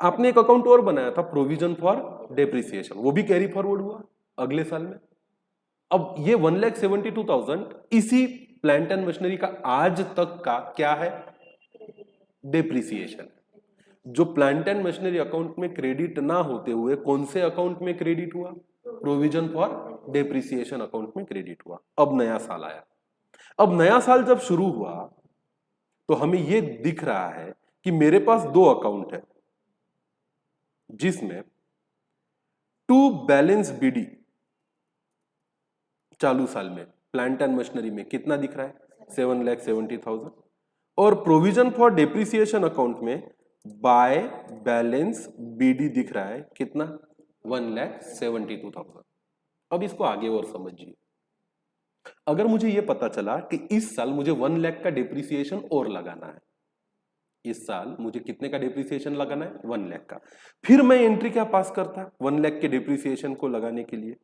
A: आपने एक अकाउंट और बनाया था प्रोविजन फॉर डेप्रिसिएशन, वो भी कैरी फॉरवर्ड हुआ अगले साल में। अब ये 1,72,000 इसी प्लांट एंड मशीनरी का आज तक का क्या है, डेप्रिसिएशन। जो प्लांट एंड मशीनरी अकाउंट में क्रेडिट ना होते हुए कौन से अकाउंट में क्रेडिट हुआ, प्रोविजन फॉर डेप्रिसिएशन अकाउंट में क्रेडिट हुआ। अब नया साल आया, अब नया साल जब शुरू हुआ तो हमें यह दिख रहा है कि मेरे पास दो अकाउंट है जिसमें टू बैलेंस बीडी चालू साल में प्लांट एंड मशीनरी में कितना दिख रहा है, 7,70,000, और प्रोविजन फॉर डेप्रिसिएशन अकाउंट में बाय बैलेंस बीडी दिख रहा है कितना, 1,72,000। अब इसको आगे और समझिए, अगर मुझे यह पता चला कि इस साल मुझे 1 लाख का डेप्रिसिएशन और लगाना है, इस साल मुझे कितने का डिप्रिसिएशन लगाना है, 1 लाख का। फिर मैं एंट्री क्या पास करता 1 लाख के डिप्रिसिएशन को लगाने के लिए,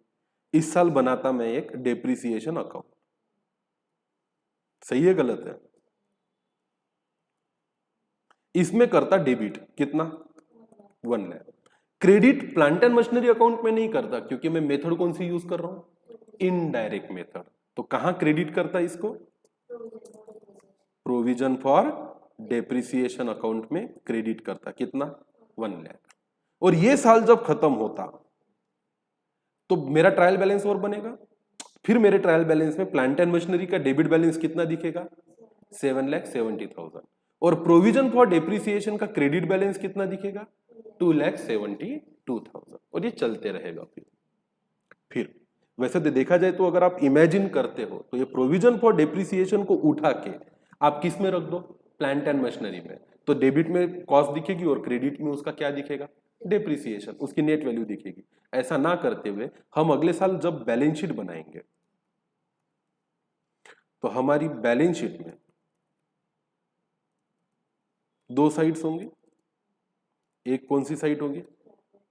A: इस साल बनाता मैं एक डिप्रिसिएशन अकाउंट। सही है गलत है? इसमें करता डेबिट कितना, 1 lakh. Credit plant and machinery account में नहीं करता, क्योंकि मैं मेथड कौन सी यूज कर रहा हूं, इनडायरेक्ट मेथड। तो कहां क्रेडिट करता है इसको, प्रोविजन फॉर डेप्रिसिएशन अकाउंट में क्रेडिट करता, कितना, 1 लाख। और ये साल जब खत्म होता तो मेरा ट्रायल बैलेंस और बनेगा, फिर मेरे ट्रायल बैलेंस में प्लांट एंड मशीनरी का डेबिट बैलेंस कितना दिखेगा, 7,70,000, और प्रोविजन फॉर डेप्रिसिएशन का क्रेडिट बैलेंस कितना दिखेगा, 2,72,000, और ये चलते रहेगा। फिर वैसे तो देखा जाए तो अगर आप इमेजिन करते हो तो ये प्रोविजन फॉर डेप्रिसिएशन को उठा के आप किस में रख दो, प्लांट एंड मशीनरी में, तो डेबिट में कॉस्ट दिखेगी और क्रेडिट में उसका क्या दिखेगा, डेप्रिसिएशन, उसकी नेट वैल्यू दिखेगी। ऐसा ना करते हुए हम अगले साल जब बैलेंस शीट बनाएंगे तो हमारी बैलेंस शीट में 2 साइड्स होंगी। एक कौन सी साइड होगी,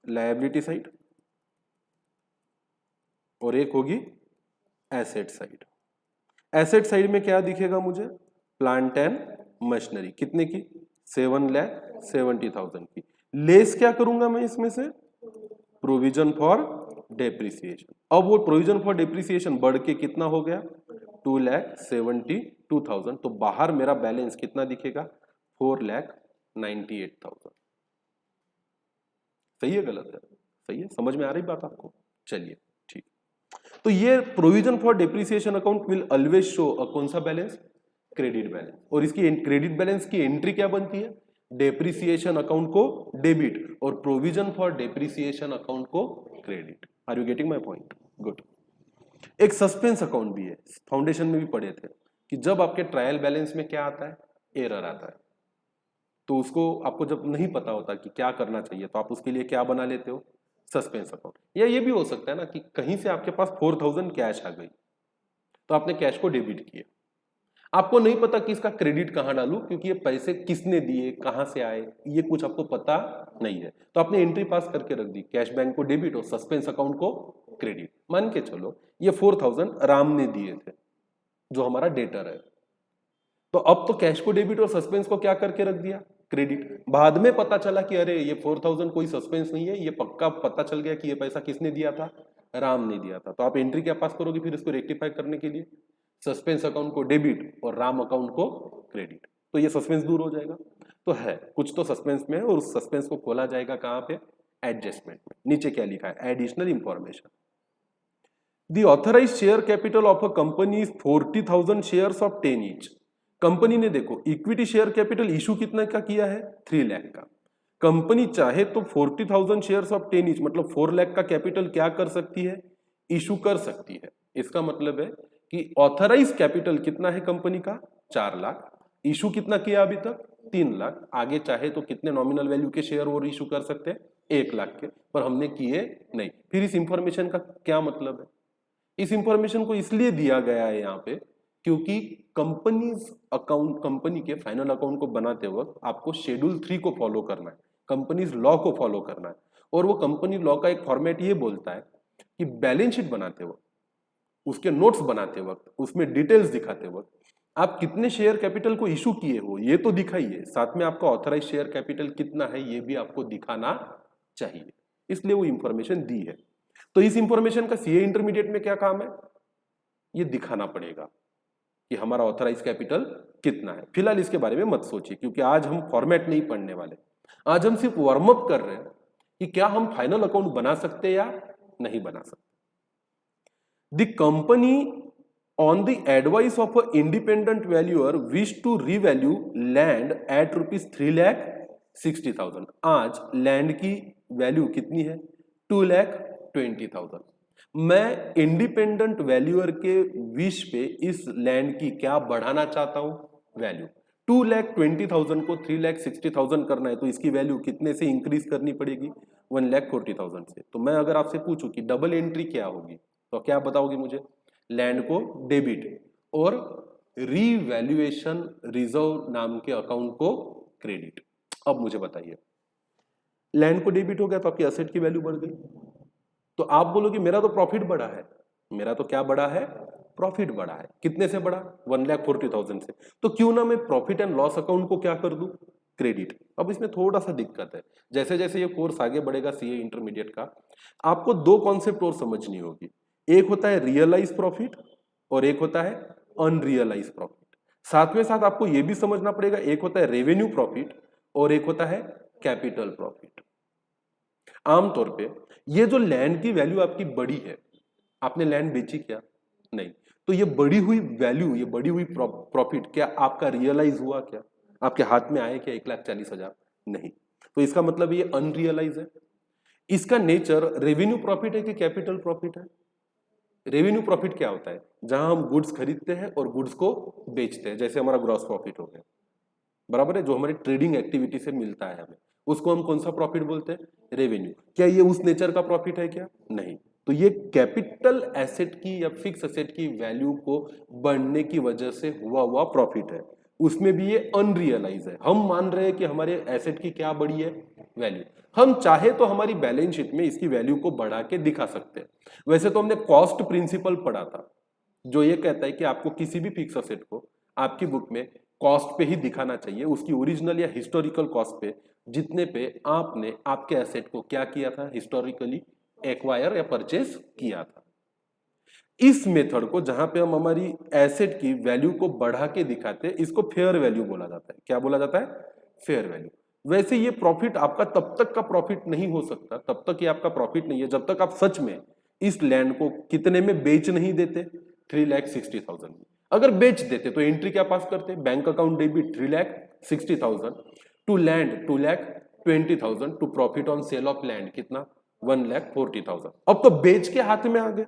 A: लायबिलिटी साइड, और एक होगी एसेट साइड। एसेट साइड में क्या दिखेगा मुझे, प्लांट एंड मशीनरी, कितने की, 7,70,000 की। लेस क्या करूंगा मैं इसमें से, प्रोविजन फॉर डेप्रिसिएशन। अब वो प्रोविजन फॉर डेप्रिसिएशन बढ़ के कितना हो गया, 2,72,000। तो बाहर मेरा बैलेंस कितना दिखेगा, 4,98,000। सही है गलत है, सही है, समझ में आ रही बात आपको, चलिए ठीक। तो ये provision for depreciation account will always show कौन सा बैलेंस, क्रेडिट बैलेंस। और इसकी क्रेडिट बैलेंस की एंट्री क्या बनती है, डेप्रिसिएशन अकाउंट को डेबिट और प्रोविजन फॉर डेप्रिसिएशन अकाउंट को credit. Are you getting my point, good. एक सस्पेंस अकाउंट भी है, फाउंडेशन में भी पढ़े थे कि जब आपके ट्रायल बैलेंस में क्या आता है, एरर आता है, तो उसको आपको जब नहीं पता होता कि क्या करना चाहिए तो आप उसके लिए क्या बना लेते हो, सस्पेंस अकाउंट। या ये भी हो सकता है ना कि कहीं से आपके पास 4,000 कैश आ गई तो आपने कैश को डेबिट किया, आपको नहीं पता कि इसका क्रेडिट कहां डालूं, क्योंकि ये पैसे किसने दिए, कहां से आए, ये कुछ आपको पता नहीं है। तो आपने एंट्री पास करके रख दी, कैश बैंक को डेबिट और सस्पेंस अकाउंट को क्रेडिट। मान के चलो ये 4,000 राम ने दिए थे, जो हमारा डेटर है, तो अब तो कैश को डेबिट और सस्पेंस को क्या करके रख दिया, क्रेडिट। बाद में पता चला कि अरे ये 4,000 कोई सस्पेंस नहीं है, ये पक्का पता चल गया कि ये पैसा किसने दिया था, राम ने दिया था। तो आप एंट्री क्या पास करोगे फिर इसको रेक्टिफाई करने के लिए, सस्पेंस अकाउंट को डेबिट और राम अकाउंट को क्रेडिट। तो ये सस्पेंस दूर हो जाएगा। तो है कुछ तो सस्पेंस में है, और उस सस्पेंस को खोला जाएगा कहां पे, एडजस्टमेंट में। नीचे क्या लिखा है, additional information, the authorised share capital of a company is 40,000 shares of 10 each. Company ने देखो इक्विटी शेयर कैपिटल इशू कितना का किया है, 3 लाख का। कंपनी चाहे तो 40,000 शेयर्स ऑफ 10 ईच मतलब 4 लाख का कैपिटल क्या कर सकती है, इशू कर सकती है। इसका मतलब है कि ऑथराइज कैपिटल कितना है कंपनी का, 4 लाख। इशू कितना किया अभी तक, 3 लाख। आगे चाहे तो कितने नॉमिनल वैल्यू के शेयर और इशू कर सकते हैं, 1 लाख के, पर हमने किए नहीं। फिर इस इंफॉर्मेशन का क्या मतलब है, इस इंफॉर्मेशन को इसलिए दिया गया है यहाँ पे क्योंकि कंपनीज अकाउंट, कंपनी के फाइनल अकाउंट को बनाते वक्त आपको शेड्यूल 3 को फॉलो करना है, कंपनीज लॉ को फॉलो करना है। और वो कंपनी लॉ का एक फॉर्मेट ये बोलता है कि बैलेंस शीट बनाते वक्त, उसके नोट्स बनाते वक्त, उसमें डिटेल्स दिखाते वक्त आप कितने शेयर कैपिटल को इशू किए हो ये तो दिखाइए, साथ में आपका ऑथराइज शेयर कैपिटल कितना है ये भी आपको दिखाना चाहिए। इसलिए वो इंफॉर्मेशन दी है। तो इस इंफॉर्मेशन का सीए इंटरमीडिएट में क्या काम है, ये दिखाना पड़ेगा कि हमारा ऑथराइज कैपिटल कितना है। फिलहाल इसके बारे में मत सोचिए, क्योंकि आज हम फॉर्मेट नहीं पढ़ने वाले, आज हम सिर्फ वार्म अप कर रहे हैं कि क्या हम फाइनल अकाउंट बना सकते या नहीं बना सकते। The company on the advice of a independent valuer wish to revalue land at ₹3,60,000। आज लैंड की वैल्यू कितनी है, 2,20,000। मैं इंडिपेंडेंट वैल्यूअर के विश पे इस लैंड की क्या बढ़ाना चाहता हूं, वैल्यू। 2,20,000 को 3,60,000 करना है तो इसकी वैल्यू कितने से इंक्रीज करनी पड़ेगी, 1,40,000 से। तो मैं अगर आपसे पूछूं कि डबल एंट्री क्या होगी तो क्या बताओगे मुझे, लैंड को डेबिट और रीवैल्यूएशन रिजर्व नाम के अकाउंट को क्रेडिट। अब मुझे बताइए, लैंड को डेबिट हो गया तो आपकी एसेट की वैल्यू बढ़ गई। तो आप बोलोगे मेरा तो प्रॉफिट बढ़ा है, मेरा तो क्या बढ़ा है, प्रॉफिट बढ़ा है। कितने से बढ़ा, 1,40,000 से। तो क्यों ना मैं प्रॉफिट एंड लॉस अकाउंट को क्या कर दूं, क्रेडिट। अब इसमें थोड़ा सा दिक्कत है, जैसे जैसे ये कोर्स आगे बढ़ेगा सीए इंटरमीडिएट का, आपको दो कॉन्सेप्ट और समझनी होगी। एक होता है रियलाइज प्रॉफिट और एक होता है अनरियलाइज प्रॉफिट। साथ में साथ आपको यह भी समझना पड़ेगा, एक होता है रेवेन्यू प्रॉफिट और एक होता है कैपिटल प्रॉफिट। आमतौर पे ये जो लैंड की वैल्यू आपकी बढ़ी है, आपने लैंड बेची क्या, नहीं, तो ये बढ़ी हुई वैल्यू, ये बढ़ी हुई प्रॉफिट क्या आपका रियलाइज हुआ, क्या आपके हाथ में आए क्या 1,40,000, नहीं। तो इसका मतलब ये अनरियलाइज है। इसका नेचर रेवेन्यू प्रॉफिट है कि कैपिटल प्रॉफिट है। रेवेन्यू प्रॉफिट क्या होता है, जहां हम गुड्स खरीदते हैं और गुड्स को बेचते हैं, जैसे हमारा ग्रॉस प्रॉफिट हो गया, बराबर है, जो हमारी ट्रेडिंग एक्टिविटी से मिलता है हमें, उसको हम कौन सा प्रॉफिट बोलते हैं, रेवेन्यू। क्या ये उस नेचर का प्रॉफिट है क्या, नहीं। तो ये कैपिटल एसेट की या फिक्स एसेट की वैल्यू को बढ़ने की वजह से हुआ प्रॉफिट है। उसमें भी ये अनरियलाइज है। हम मान रहे हैं कि हमारे एसेट की क्या बढ़ी है, वैल्यू। हम चाहे तो हमारी बैलेंस शीट में इसकी वैल्यू को बढ़ा के दिखा सकते हैं। वैसे तो हमने कॉस्ट प्रिंसिपल पढ़ा था, जो ये कहता है कि आपको किसी भी फिक्स एसेट को आपकी बुक में कॉस्ट पे ही दिखाना चाहिए, उसकी ओरिजिनल या हिस्टोरिकल कॉस्ट पे, जितने पे आपने आपके एसेट को क्या किया था, हिस्टोरिकली एक्वायर या परचेज किया था। इस मेथड को, जहां पे हम हमारी एसेट की वैल्यू को बढ़ा के दिखाते हैं, इसको फेयर वैल्यू बोला जाता है। क्या बोला जाता है, फेयर वैल्यू। वैसे ये प्रॉफिट आपका तब तक का प्रॉफिट नहीं हो सकता, तब तक ये आपका प्रॉफिट नहीं है जब तक आप सच में इस लैंड को कितने में बेच नहीं देते, 3,60,000 में। अगर बेच देते तो एंट्री क्या पास करते, bank account debit 3,60,000 to land 2,20,000 to profit on sale of land कितना, 1,40,000। अब तो बेच के हाथ में आ गए,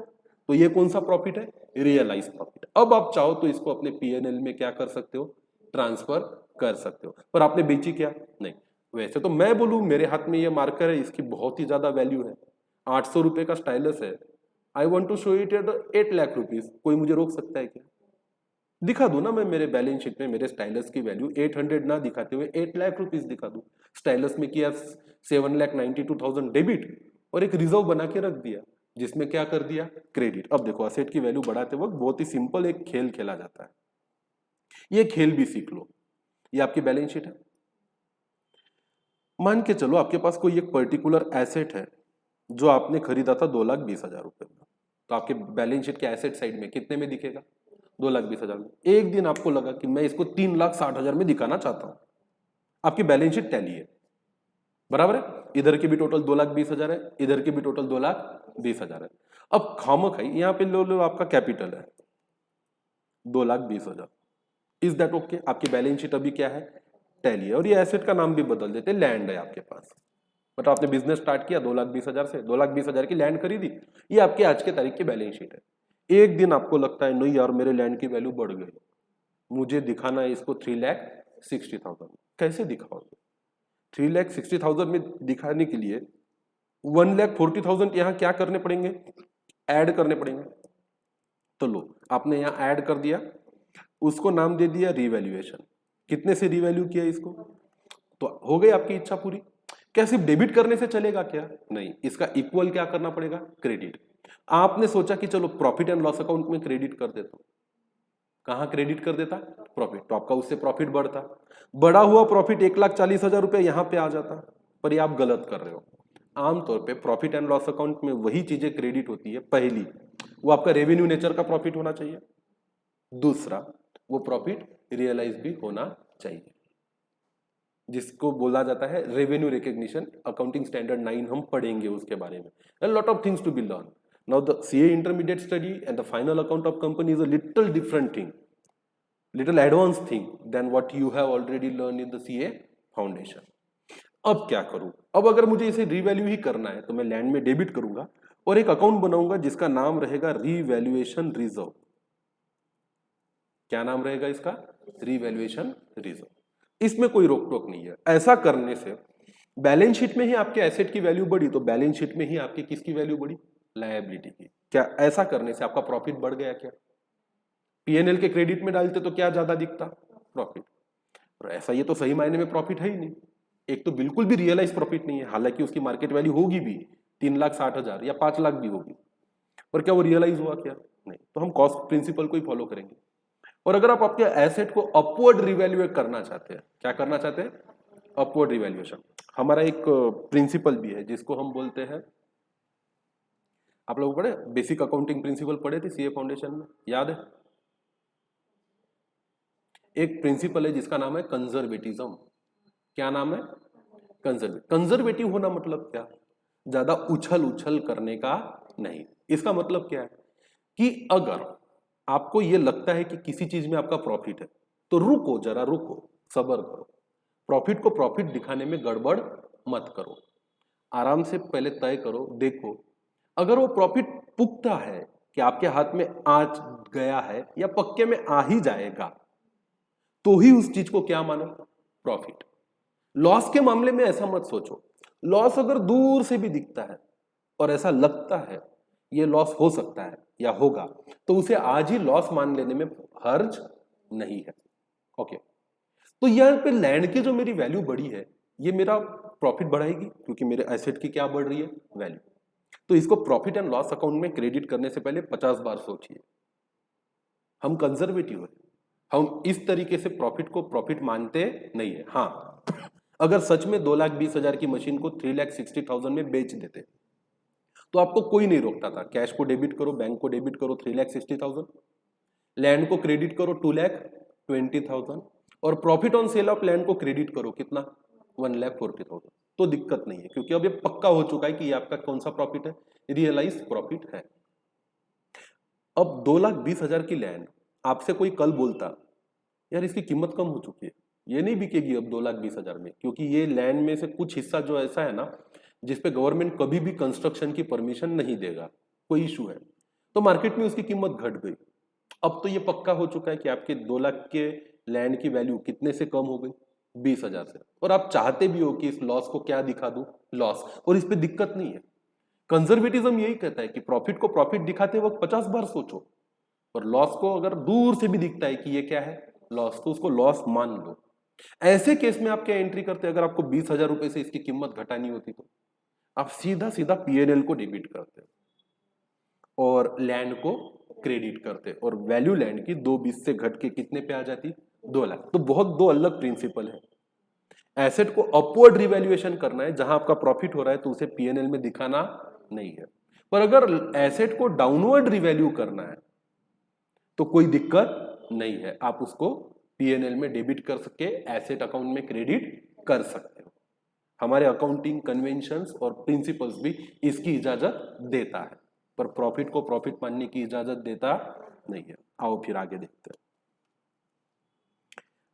A: तो ये कौन सा प्रॉफिट है, रियलाइज प्रॉफिट। अब आप चाहो तो इसको अपने पीएनएल में क्या कर सकते हो, ट्रांसफर कर सकते हो, पर आपने बेची क्या, नहीं। वैसे तो मैं बोलूं मेरे हाथ में ये मार्कर है, इसकी बहुत ही ज्यादा वैल्यू है, 800 रुपए का स्टाइलस है, I want to show it at 8 lakh rupees. कोई मुझे रोक सकता है क्या, दिखा दूं ना मैं मेरे बैलेंस शीट में मेरे स्टाइलस की वैल्यू 800 ना दिखाते हुए 8 लाख रुपीज दिखा दूं। स्टाइलस में किया 7,92,000 डेबिट और एक रिजर्व बना के रख दिया, जिसमें क्या कर दिया, क्रेडिट। अब देखो असेट की वैल्यू बढ़ाते वक्त बहुत ही सिंपल एक खेल खेला जाता है, ये खेल भी सीख लो। ये आपकी बैलेंस शीट है, मान के चलो आपके पास कोई एक पर्टिकुलर एसेट है जो आपने खरीदा था 2,20,000 रुपए में, तो आपके बैलेंस शीट के एसेट साइड में कितने में दिखेगा, 2,20,000 में। एक दिन आपको लगा कि मैं इसको 3,60,000 में दिखाना चाहता हूं, आपकी बैलेंस शीट टैली है, बराबर है, इधर की भी टोटल 2,20,000 है, इधर की भी टोटल 2,20,000 है। अब खामखाई यहां पे लो आपका कैपिटल है 2,20,000, इज दैट ओके, आपकी बैलेंस शीट अभी क्या है, टैली है, और ये एसेट का नाम भी बदल देते, लैंड है आपके पास। मतलब आपने बिजनेस स्टार्ट किया 2,20,000 से, 2,20,000 की लैंड खरीदी, ये आपकी आज के तारीख की बैलेंस शीट है। एक दिन आपको लगता है नहीं यार मेरे लैंड की वैल्यू बढ़ गई, मुझे दिखाना है इसको 3,60,000। कैसे दिखाओगे, 3,60,000 में दिखाने के लिए 1,40,000 यहां क्या करने पड़ेंगे, ऐड करने पड़ेंगे। तो लो आपने यहां ऐड कर दिया, उसको नाम दे दिया रिवैल्यूएशन। कितने से रिवैल्यू किया इसको, तो हो गई आपकी इच्छा पूरी। क्या सिर्फ डेबिट करने से चलेगा क्या, नहीं, इसका इक्वल क्या करना पड़ेगा, क्रेडिट। आपने सोचा कि चलो प्रॉफिट एंड लॉस अकाउंट में क्रेडिट कर देता हूं, कहां क्रेडिट कर देता, प्रॉफिट, तो आपका उससे प्रॉफिट बढ़ता, बढ़ा हुआ प्रॉफिट 1,40,000 रुपए यहां पे आ जाता। पर ये आप गलत कर रहे हो। आमतौर पे प्रॉफिट एंड लॉस अकाउंट में वही चीजें क्रेडिट होती है, पहली वो आपका रेवेन्यू नेचर का प्रॉफिट होना चाहिए, दूसरा वो प्रॉफिट रियलाइज भी होना चाहिए, जिसको बोला जाता है रेवेन्यू रिकग्निशन। अकाउंटिंग स्टैंडर्ड 9 हम पढ़ेंगे उसके बारे में। A lot of things to be learned. Now the CA intermediate study and the final account of company is a little different thing, little advanced thing than what you have already learned in the CA foundation. अब क्या करूं, अब अगर मुझे इसे revalue ही करना है तो मैं लैंड में डेबिट करूंगा और एक अकाउंट बनाऊंगा जिसका नाम रहेगा रीवैल्यूएशन रिजर्व। क्या नाम रहेगा इसका, रीवैल्यूएशन रिजर्व। इसमें कोई रोक टोक नहीं है। ऐसा करने से बैलेंस शीट में ही आपके एसेट की वैल्यू बढ़ी, तो बैलेंस शीट में ही आपकी किसकी वैल्यू बढ़ी, लायबिलिटी की। क्या ऐसा करने से आपका प्रॉफिट बढ़ गया क्या, पीएनएल के क्रेडिट में डालते तो क्या ज्यादा दिखता, प्रॉफिट। और ऐसा ये तो सही मायने में प्रॉफिट है ही नहीं। एक तो बिल्कुल भी रियलाइज प्रॉफिट नहीं है, हालांकि उसकी मार्केट वैल्यू होगी भी 3,60,000 या 5 लाख भी होगी, पर क्या वो रियलाइज हुआ क्या? नहीं। तो हम कॉस्ट प्रिंसिपल को ही फॉलो करेंगे। और अगर आप आपके एसेट को अपवर्ड रिवैल्यूएट करना चाहते हैं, क्या करना चाहते हैं? Upward revaluation. हमारा एक प्रिंसिपल भी है जिसको हम बोलते हैं, आप लोग पढ़े बेसिक अकाउंटिंग प्रिंसिपल पढ़े थे सीए फाउंडेशन में, याद है? एक प्रिंसिपल है जिसका नाम है कंजर्वेटिज्म। क्या नाम है? कंजर्वेटिव होना मतलब क्या? ज्यादा उछल उछल करने का नहीं। इसका मतलब क्या है कि अगर आपको यह लगता है कि किसी चीज में आपका प्रॉफिट है तो रुको, जरा रुको, सब्र करो। प्रॉफिट को प्रॉफिट दिखाने में गड़बड़ मत करो, आराम से पहले तय करो, देखो अगर वो प्रॉफिट पुख्ता है कि आपके हाथ में आ गया है या पक्के में आ ही जाएगा, तो ही उस चीज को क्या मानो? प्रॉफिट। लॉस के मामले में ऐसा मत सोचो। लॉस अगर दूर से भी दिखता है और ऐसा लगता है ये लॉस हो सकता है या होगा, तो उसे आज ही लॉस मान लेने में हर्ज नहीं है। ओके, तो यहां पे लैंड की जो मेरी वैल्यू बढ़ी है, ये मेरा प्रॉफिट बढ़ाएगी क्योंकि मेरे एसेट की क्या बढ़ रही है? वैल्यू। तो इसको प्रॉफिट एंड लॉस अकाउंट में क्रेडिट करने से पहले 50 बार सोचिए। हम कंजर्वेटिव है, हम इस तरीके से प्रॉफिट को प्रॉफिट मानते नहीं है। हाँ, अगर सच में 2,20,000 की मशीन को 3,60,000 में बेच देते तो आपको कोई नहीं रोकता था। कैश को डेबिट करो, बैंक को डेबिट करो 3,60,000, लैंड को क्रेडिट करो 2,20,000 और profit on sale of land को क्रेडिट करो कितना? 1,40,000। तो दिक्कत नहीं है क्योंकि अब ये पक्का हो चुका है कि ये आपका कौन सा प्रॉफिट है? रियलाइज प्रॉफिट है। अब 2,20,000 की लैंड आपसे कोई कल बोलता यार इसकी कीमत कम हो चुकी है, ये नहीं बिकेगी अब 2,20,000 में, क्योंकि ये लैंड में से कुछ हिस्सा जो ऐसा है ना जिसपे गवर्नमेंट कभी भी कंस्ट्रक्शन की परमिशन नहीं देगा, कोई इशू है, तो मार्केट में उसकी कीमत घट गई। अब तो ये पक्का हो चुका है कि आपके 2 लाख के लैंड की वैल्यू कितने से कम हो गई? 20,000 से। और आप चाहते भी हो कि इस लॉस को क्या दिखा दूं? लॉस। और इस पे दिक्कत नहीं है। कंजर्वेटिज्म यही कहता है कि प्रॉफिट को प्रॉफिट दिखाते वक्त 50 बार सोचो, और लॉस को अगर दूर से भी दिखता है कि ये क्या है? लॉस, तो उसको लॉस मान लो। ऐसे केस में आप क्या एंट्री करते? अगर आपको 20,000 रुपए से इसकी कीमत घटानी होती तो आप सीधा सीधा पीएनएल को डेबिट करते और लैंड को क्रेडिट करते, और वैल्यू लैंड की 2,20 से घट के कितने पे आ जाती? 2 लाख। तो बहुत दो अलग प्रिंसिपल है। एसेट को अपवर्ड रिवैल्यूएशन करना है, जहां आपका प्रॉफिट हो रहा है तो उसे पीएनएल में दिखाना नहीं है। पर अगर एसेट को डाउनवर्ड रिवैल्यू करना है तो कोई दिक्कत नहीं है, आप उसको पीएनएल में डेबिट कर सके, एसेट अकाउंट में क्रेडिट कर सकते हो। हमारे अकाउंटिंग कन्वेंशंस और प्रिंसिपल्स भी इसकी इजाजत देता है, पर प्रॉफिट को प्रॉफिट मानने की इजाजत देता नहीं है। आओ फिर आगे देखते हैं।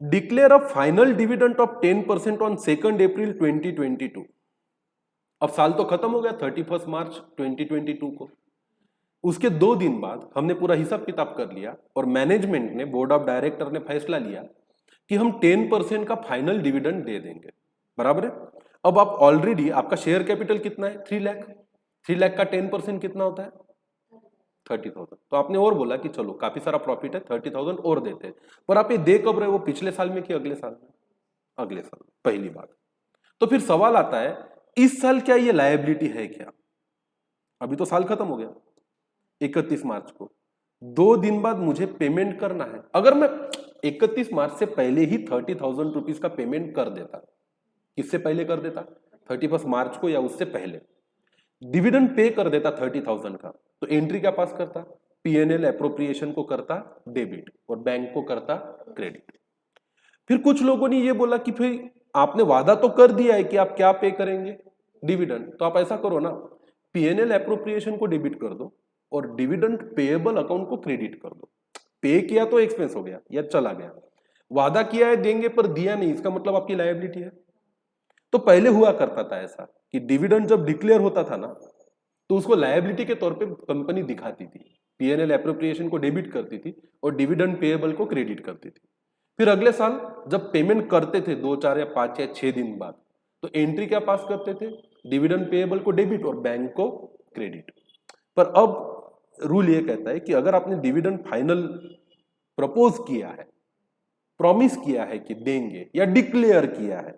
A: Declare a final dividend of 10% on 2 अप्रैल 2022। अब साल तो खत्म हो गया 31 मार्च 2022 को। उसके 2 दिन बाद हमने पूरा हिसाब किताब कर लिया और मैनेजमेंट ने, बोर्ड ऑफ डायरेक्टर ने फैसला लिया कि हम 10% का फाइनल डिविडेंड दे देंगे। बराबर है? अब आप ऑलरेडी, आपका शेयर कैपिटल कितना है? 3 लाख। 3 लाख का 10% कितना होता है? 30,000। तो आपने और बोला कि चलो काफी सारा प्रॉफिट है, 30,000 और देते हैं। पर आप ये दे कब रहे हो? पिछले साल में कि अगले साल में? अगले साल। पहली बात। तो फिर सवाल आता है, इस साल क्या ये लायबिलिटी है क्या? अभी तो साल खत्म हो गया 31 मार्च को, 2 दिन बाद मुझे पेमेंट करना है। अगर मैं 31 मार्च से पहले ही 30,000 रुपीज का पेमेंट कर देता, किससे पहले कर देता? 31 मार्च को या उससे पहले डिविडेंड पे कर देता 30,000 का, तो एंट्री क्या पास करता? पीएनएल एप्रोप्रिएशन को करता डेबिट और बैंक को करता क्रेडिट। फिर कुछ लोगों ने ये बोला कि फिर आपने वादा तो कर दिया है कि आप क्या पे करेंगे? डिविडेंड। तो आप ऐसा करो ना, पीएनएल एप्रोप्रिएशन को डेबिट कर दो और डिविडेंड पेएबल अकाउंट को क्रेडिट कर दो। पे किया तो एक्सपेंस हो गया या चला गया, वादा किया है देंगे पर दिया नहीं, इसका मतलब आपकी लायबिलिटी है। तो पहले हुआ करता था ऐसा कि डिविडेंड जब डिक्लेयर होता था ना, तो उसको लायबिलिटी के तौर पे कंपनी दिखाती थी, पीएनएल एप्रोप्रिएशन को डेबिट करती थी और डिविडेंड पेएबल को क्रेडिट करती थी। फिर अगले साल जब पेमेंट करते थे 2, 4 या 5 या 6 दिन बाद, तो एंट्री क्या पास करते थे? डिविडेंड पेएबल को डेबिट और बैंक को क्रेडिट। पर अब रूल ये कहता है कि अगर आपने डिविडेंड फाइनल प्रपोज किया है प्रॉमिस किया है कि देंगे या डिक्लेयर किया है,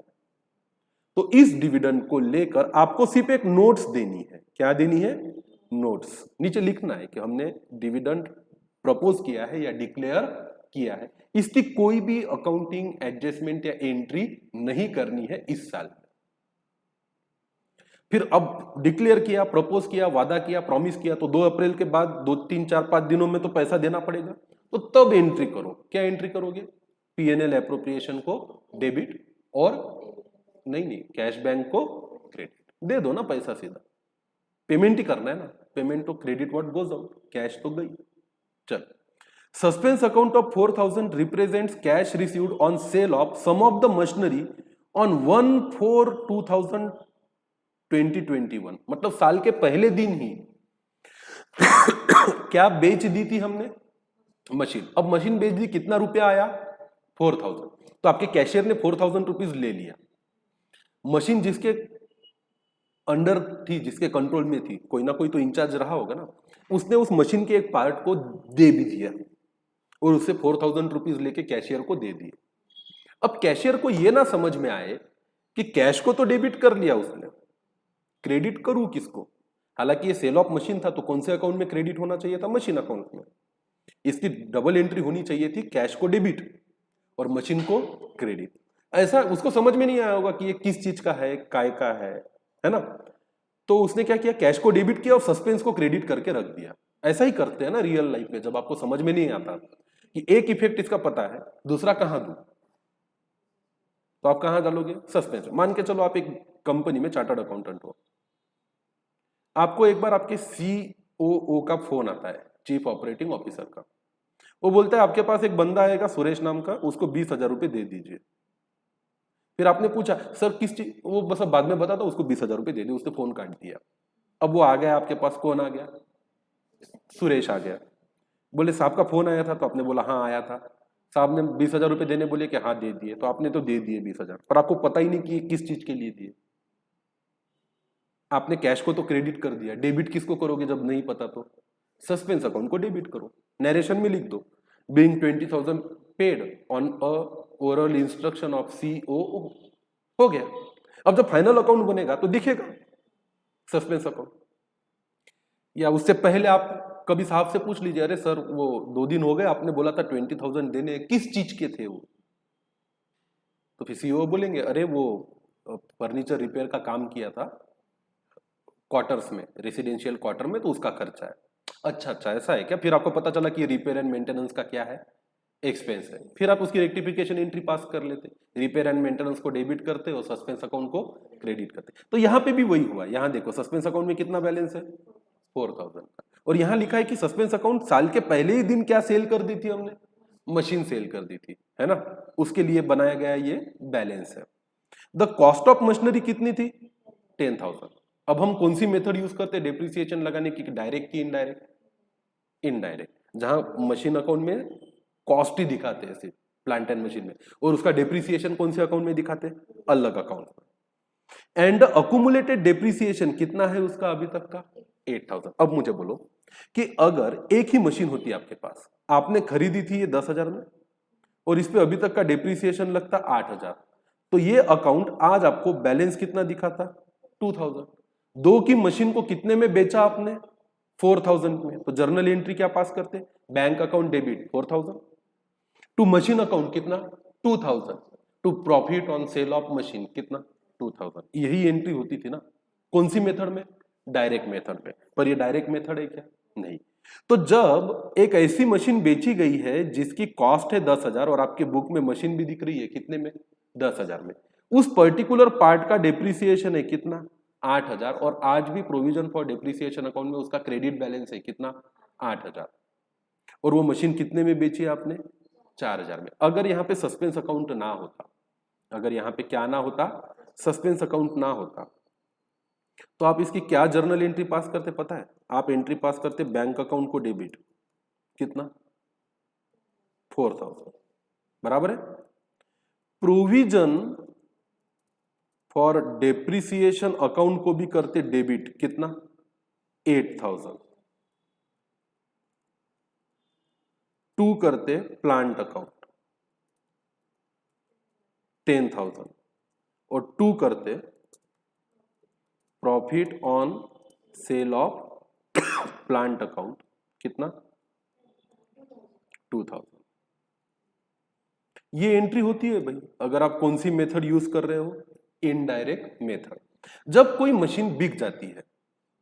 A: तो इस डिविडेंड को लेकर आपको सिर्फ एक नोट्स देनी है। क्या देनी है? नोट्स। नीचे लिखना है कि हमने डिविडेंड प्रपोज किया है या डिक्लेयर किया है। इसकी कोई भी अकाउंटिंग एडजस्टमेंट या एंट्री नहीं करनी है इस साल। फिर अब डिक्लेयर किया, प्रपोज किया, वादा किया, प्रॉमिस किया, तो 2 अप्रैल के बाद 2, 3, 4, 5 दिनों में तो पैसा देना पड़ेगा, तो तब एंट्री करो। क्या एंट्री करोगे? पीएनएल एप्रोप्रिएशन को डेबिट और नहीं कैश बैंक को क्रेडिट। दे दो ना पैसा सीधा, पेमेंट ही करना है ना। पेमेंट तो credit what goes out, cash तो गई। चल, suspense account of 4000 represents cash received on sale of some of the machinery on 1/4/2021, मतलब साल के पहले दिन ही क्या बेच दी थी हमने? मशीन। अब मशीन बेच दी, कितना रुपया आया? 4000। तो आपके कैशियर ने 4000 रुपीज ले लिया। मशीन जिसके अंडर थी, जिसके कंट्रोल में थी, कोई ना कोई तो इंचार्ज रहा होगा ना, उसने उस मशीन के एक पार्ट को दे भी दिया और उससे 4000 रुपीज लेके कैशियर को दे दिए। अब कैशियर को यह ना समझ में आए कि कैश को तो डेबिट कर लिया उसने, क्रेडिट करूं किसको? हालांकि ये सेल ऑफ मशीन था, तो कौन से अकाउंट में क्रेडिट होना चाहिए था? मशीन अकाउंट में। इसकी डबल एंट्री होनी चाहिए थी, कैश को डेबिट और मशीन को क्रेडिट। ऐसा उसको समझ में नहीं आया होगा कि ये किस चीज का है, काय का है ना। तो उसने क्या किया? कैश को डेबिट किया और सस्पेंस को क्रेडिट करके रख दिया। ऐसा ही करते हैं ना रियल लाइफ में, जब आपको समझ में नहीं आता कि एक इफेक्ट इसका पता है, दूसरा कहां दूं, तो आप कहां डालोगे? सस्पेंस। मान के चलो आप एक कंपनी में चार्टर्ड अकाउंटेंट हो, आपको एक बार आपके COO का फोन आता है, चीफ ऑपरेटिंग ऑफिसर का। वो बोलता है आपके पास एक बंदा आएगा सुरेश नाम का, उसको 20,000 रुपए दे दीजिए। फिर आपने पूछा सर किस चीज, वो बस अब बाद में बता दो, उसको 20,000 रुपए दे दिए, उसने फोन काट दिया। अब वो आ गया आपके पास, कौन आ गया? सुरेश आ गया। बोले साहब का फोन आया था, तो आपने बोला हाँ आया था। साहब ने 20,000 रुपए देने बोले कि हाँ दे दिए, तो आपने तो दे दिए 20,000, पर आपको पता ही नहीं कि किस चीज के लिए दिए। आपने कैश को तो क्रेडिट कर दिया, डेबिट किसको करोगे जब नहीं पता? तो सस्पेंस अकाउंट को डेबिट करो, नरेशन में लिख दो being 20,000 paid on a oral instruction of COO। हो गया। अब जब फाइनल अकाउंट बनेगा तो दिखेगा सस्पेंस अकाउंट। या उससे पहले आप कभी साहब से पूछ लीजिए, अरे सर वो 2 दिन हो गए, आपने बोला था 20,000 देने, किस चीज के थे वो? तो फिर CEO बोलेंगे अरे वो फर्नीचर रिपेयर का काम किया था क्वार्टर्स में, रेसिडेंशियल क्वार्टर में, तो उसका खर्चा है। अच्छा ऐसा है क्या? फिर आपको पता चला कि रिपेयर एंड मेंटेनेंस का क्या है? एक्सपेंस है। फिर आप उसकी रेक्टिफिकेशन एंट्री पास कर लेते, रिपेयर एंड मेंटेनेंस को डेबिट करते और सस्पेंस अकाउंट को क्रेडिट करते। तो यहां पे भी वही हुआ। यहां देखो सस्पेंस अकाउंट में कितना बैलेंस है? 4,000 का। और यहां लिखा है कि सस्पेंस अकाउंट साल के पहले ही दिन क्या सेल कर दी थी हमने? मशीन सेल कर दी थी, है ना। उसके लिए बनाया गया ये बैलेंस है। द कॉस्ट ऑफ मशीनरी कितनी थी? 10,000। अब हम कौन सी मेथड यूज करते हैं डेप्रिसिएशन लगाने की? डायरेक्ट की इनडायरेक्ट? इनडायरेक्ट। जहां मशीन अकाउंट में कॉस्ट ही दिखाते हैं सिर्फ प्लांट एंड मशीन में, और उसका डेप्रिसिएशन कौन से अकाउंट में दिखाते हैं? अलग अकाउंट में। एंड अकुमुलेटेड डेप्रिसिएशन कितना है उसका अभी तक का? 8,000। अब मुझे बोलो कि अगर एक ही मशीन होती है आपके पास, आपने खरीदी थी ये 10,000 में, और इस पे अभी तक का डेप्रिसिएशन लगता 8,000, तो ये अकाउंट आज आपको बैलेंस कितना दिखाता? 2,000। 2 की मशीन को कितने में बेचा आपने? 4,000 में। तो जर्नल एंट्री क्या पास करते? Bank account debit 4,000 to machine account कितना? 2,000 to profit on sale of machine कितना? 2,000। यही एंट्री होती थी ना। कौन सी मेथड में? डायरेक्ट मेथड में। पर ये डायरेक्ट मेथड है क्या? नहीं। तो जब एक ऐसी मशीन बेची गई है जिसकी कॉस्ट है 10,000 और आपके बुक में मशीन भी दिख रही है कितने में? 10,000 में, उस पर्टिकुलर पार्ट का डेप्रिसिएशन है कितना? 8,000। और आज भी प्रोविजन फॉर डेप्रिसिएशन अकाउंट में उसका क्रेडिट बैलेंस है कितना? 8,000। और वो मशीन कितने में बेची आपने? 4,000 में। अगर यहां पे सस्पेंस अकाउंट ना होता, अगर यहां पे क्या ना होता? सस्पेंस अकाउंट ना होता, तो आप इसकी क्या जर्नल एंट्री पास करते पता है? आप एंट्री पास करते बैंक अकाउंट को डेबिट कितना? 4,000। बराबर है। प्रोविजन फॉर डेप्रिसिएशन अकाउंट को भी करते डेबिट कितना? 8,000। 2 करते प्लांट अकाउंट, 10,000 और 2 करते profit on sale of plant account, कितना 2000। ये एंट्री होती है भाई, अगर आप कौन सी मेथड यूज कर रहे हो, इनडायरेक्ट मेथड। जब कोई मशीन बिक जाती है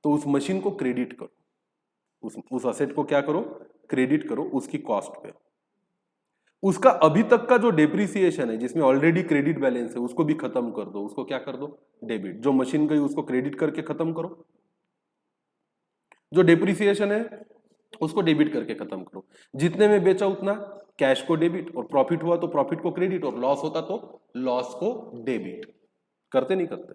A: तो उस मशीन को क्रेडिट करो, उस असेट को क्या करो, क्रेडिट करो उसकी कॉस्ट पे। उसका अभी तक का जो डेप्रिसिएशन है जिसमें ऑलरेडी क्रेडिट बैलेंस है उसको भी खत्म कर दो, उसको क्या कर दो, डेबिट। जो मशीन गई उसको क्रेडिट करके खत्म करो, जो डेप्रिसिएशन है उसको डेबिट करके खत्म करो। जितने में बेचा उतना कैश को डेबिट, और प्रॉफिट हुआ तो प्रॉफिट को क्रेडिट, और लॉस होता तो लॉस को डेबिट। करते नहीं करते?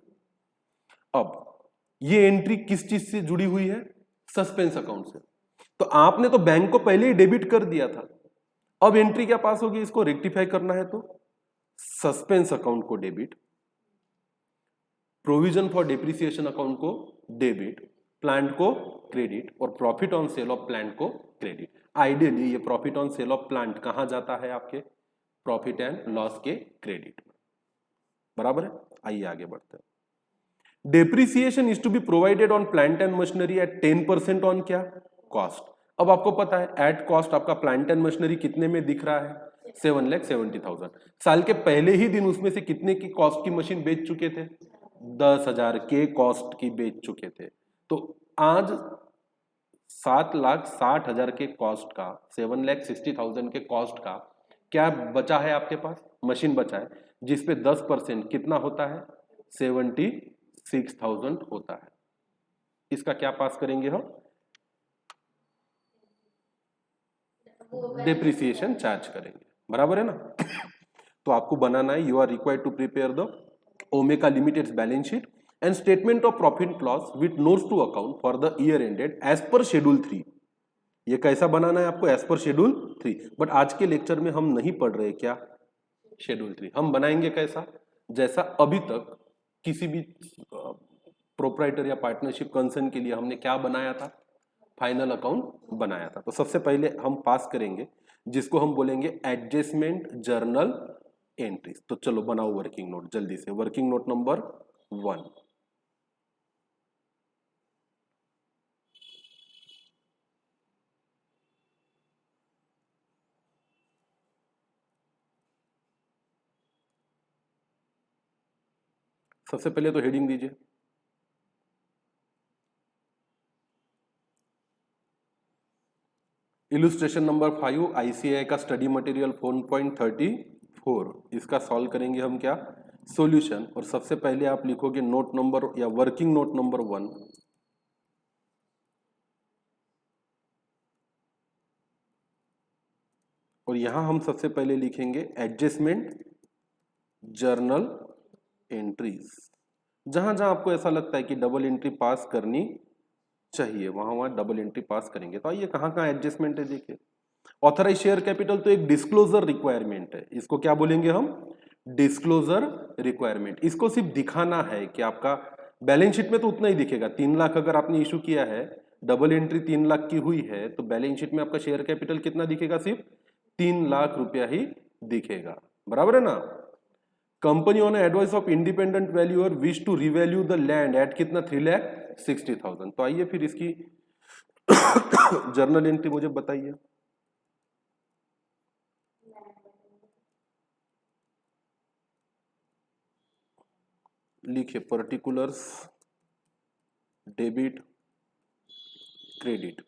A: अब ये एंट्री किस चीज से जुड़ी हुई है, सस्पेंस अकाउंट से। तो आपने तो बैंक को पहले ही डेबिट कर दिया था, अब एंट्री क्या पास होगी, इसको रेक्टिफाई करना है तो सस्पेंस अकाउंट को debit, provision for depreciation account को डेबिट, प्लांट को क्रेडिट, और profit on sale of plant को क्रेडिट। आइडियली ये profit on sale of plant कहां जाता है, आपके प्रॉफिट एंड लॉस के क्रेडिट में, बराबर है। आइए आगे बढ़ते हैं। Depreciation is to be provided on plant and machinery at 10% ऑन क्या, कॉस्ट। अब आपको पता है एट कॉस्ट आपका प्लांट एंड मशीनरी कितने में दिख रहा है, 7,70,000। साल के पहले ही दिन उसमें से कितने की कॉस्ट की मशीन बेच चुके थे, 10,000 के कॉस्ट की बेच चुके थे। तो आज 7,60,000 के कॉस्ट का, 7,60,000 के कॉस्ट का क्या बचा है आपके पास, मशीन बचा है, जिसपे 10% कितना होता है, 76,000 होता है। इसका क्या पास करेंगे हम, डेप्रिसिएशन चार्ज करेंगे, बराबर है ना। तो आपको बनाना है, you are required to prepare the Omega limited balance sheet and statement of profit loss with notes to account for the year ended as per schedule 3। ये कैसा बनाना है आपको, एज पर शेड्यूल 3। बट आज के लेक्चर में हम नहीं पढ़ रहे क्या शेड्यूल 3, हम बनाएंगे कैसा, जैसा अभी तक किसी भी प्रोप्राइटर या पार्टनरशिप कंसर्न के लिए हमने क्या बनाया था, फाइनल अकाउंट बनाया था। तो सबसे पहले हम पास करेंगे जिसको हम बोलेंगे एडजस्टमेंट जर्नल एंट्रीज। तो चलो बनाओ वर्किंग नोट जल्दी से, वर्किंग नोट नंबर 1। सबसे पहले तो हेडिंग दीजिए, इलुस्ट्रेशन नंबर 5 आईसीएआई का स्टडी मटेरियल 4.34। इसका सॉल्व करेंगे हम क्या, सॉल्यूशन। और सबसे पहले आप लिखोगे नोट नंबर या वर्किंग नोट नंबर 1। और यहां हम सबसे पहले लिखेंगे एडजस्टमेंट जर्नल एंट्रीज। जहां जहां आपको ऐसा लगता है कि डबल एंट्री पास करनी चाहिए वहां वहां डबल एंट्री पास करेंगे। तो आइए कहां कहां एडजस्टमेंट है देखिए। ऑथराइज शेयर कैपिटल तो एक डिस्क्लोजर रिक्वायरमेंट है, इसको क्या बोलेंगे हम, डिस्क्लोजर रिक्वायरमेंट। इसको सिर्फ दिखाना है कि आपका बैलेंस शीट में तो उतना ही दिखेगा। 3 लाख अगर आपने इशू किया है, डबल एंट्री 3 लाख की हुई है, तो बैलेंस शीट में आपका शेयर कैपिटल कितना दिखेगा, सिर्फ 3 लाख रुपया ही दिखेगा, बराबर है ना। Company on advice of independent valuer wish to revalue the land at कितना, 3,60,000। तो आइए फिर इसकी जर्नल एंट्री मुझे बताइए। लिखिए पर्टिकुलर्स डेबिट क्रेडिट।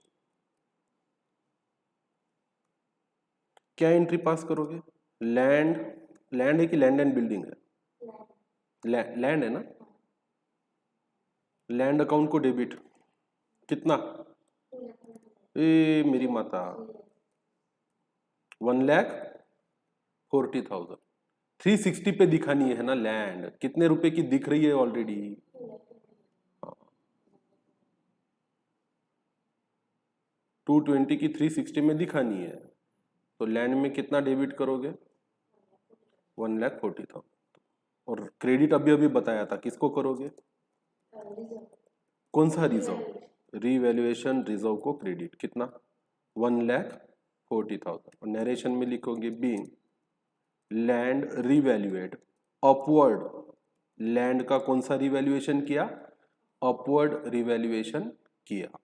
A: क्या एंट्री पास करोगे, लैंड, लैंड है कि लैंड एंड बिल्डिंग है, लैंड है ना। लैंड अकाउंट को डेबिट कितना, ए मेरी माता 1,40,000। 360 पे दिखानी है ना लैंड, कितने रुपए की दिख रही है ऑलरेडी, 220 की 360 में दिखानी है। तो लैंड में कितना डेबिट करोगे, 1,40,000। और क्रेडिट अभी अभी बताया था, किसको करोगे, कौन सा रिजर्व, रीवैल्यूएशन रिजर्व को क्रेडिट, कितना 1,40,000। और नरेशन में लिखोगे being land re-evaluate upward land का कौन सा रिवैल्यूएशन किया, अपवर्ड रिवैल्यूएशन किया।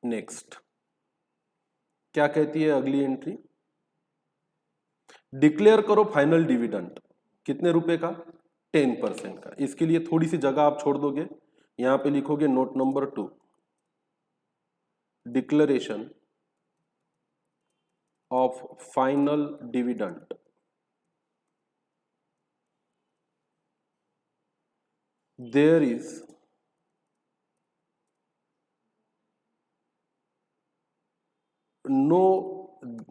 A: नेक्स्ट क्या कहती है अगली एंट्री, डिक्लेयर करो फाइनल डिविडेंड, कितने रुपए का, 10% का। इसके लिए थोड़ी सी जगह आप छोड़ दोगे, यहां पे लिखोगे note number 2, declaration of final dividend. There is no,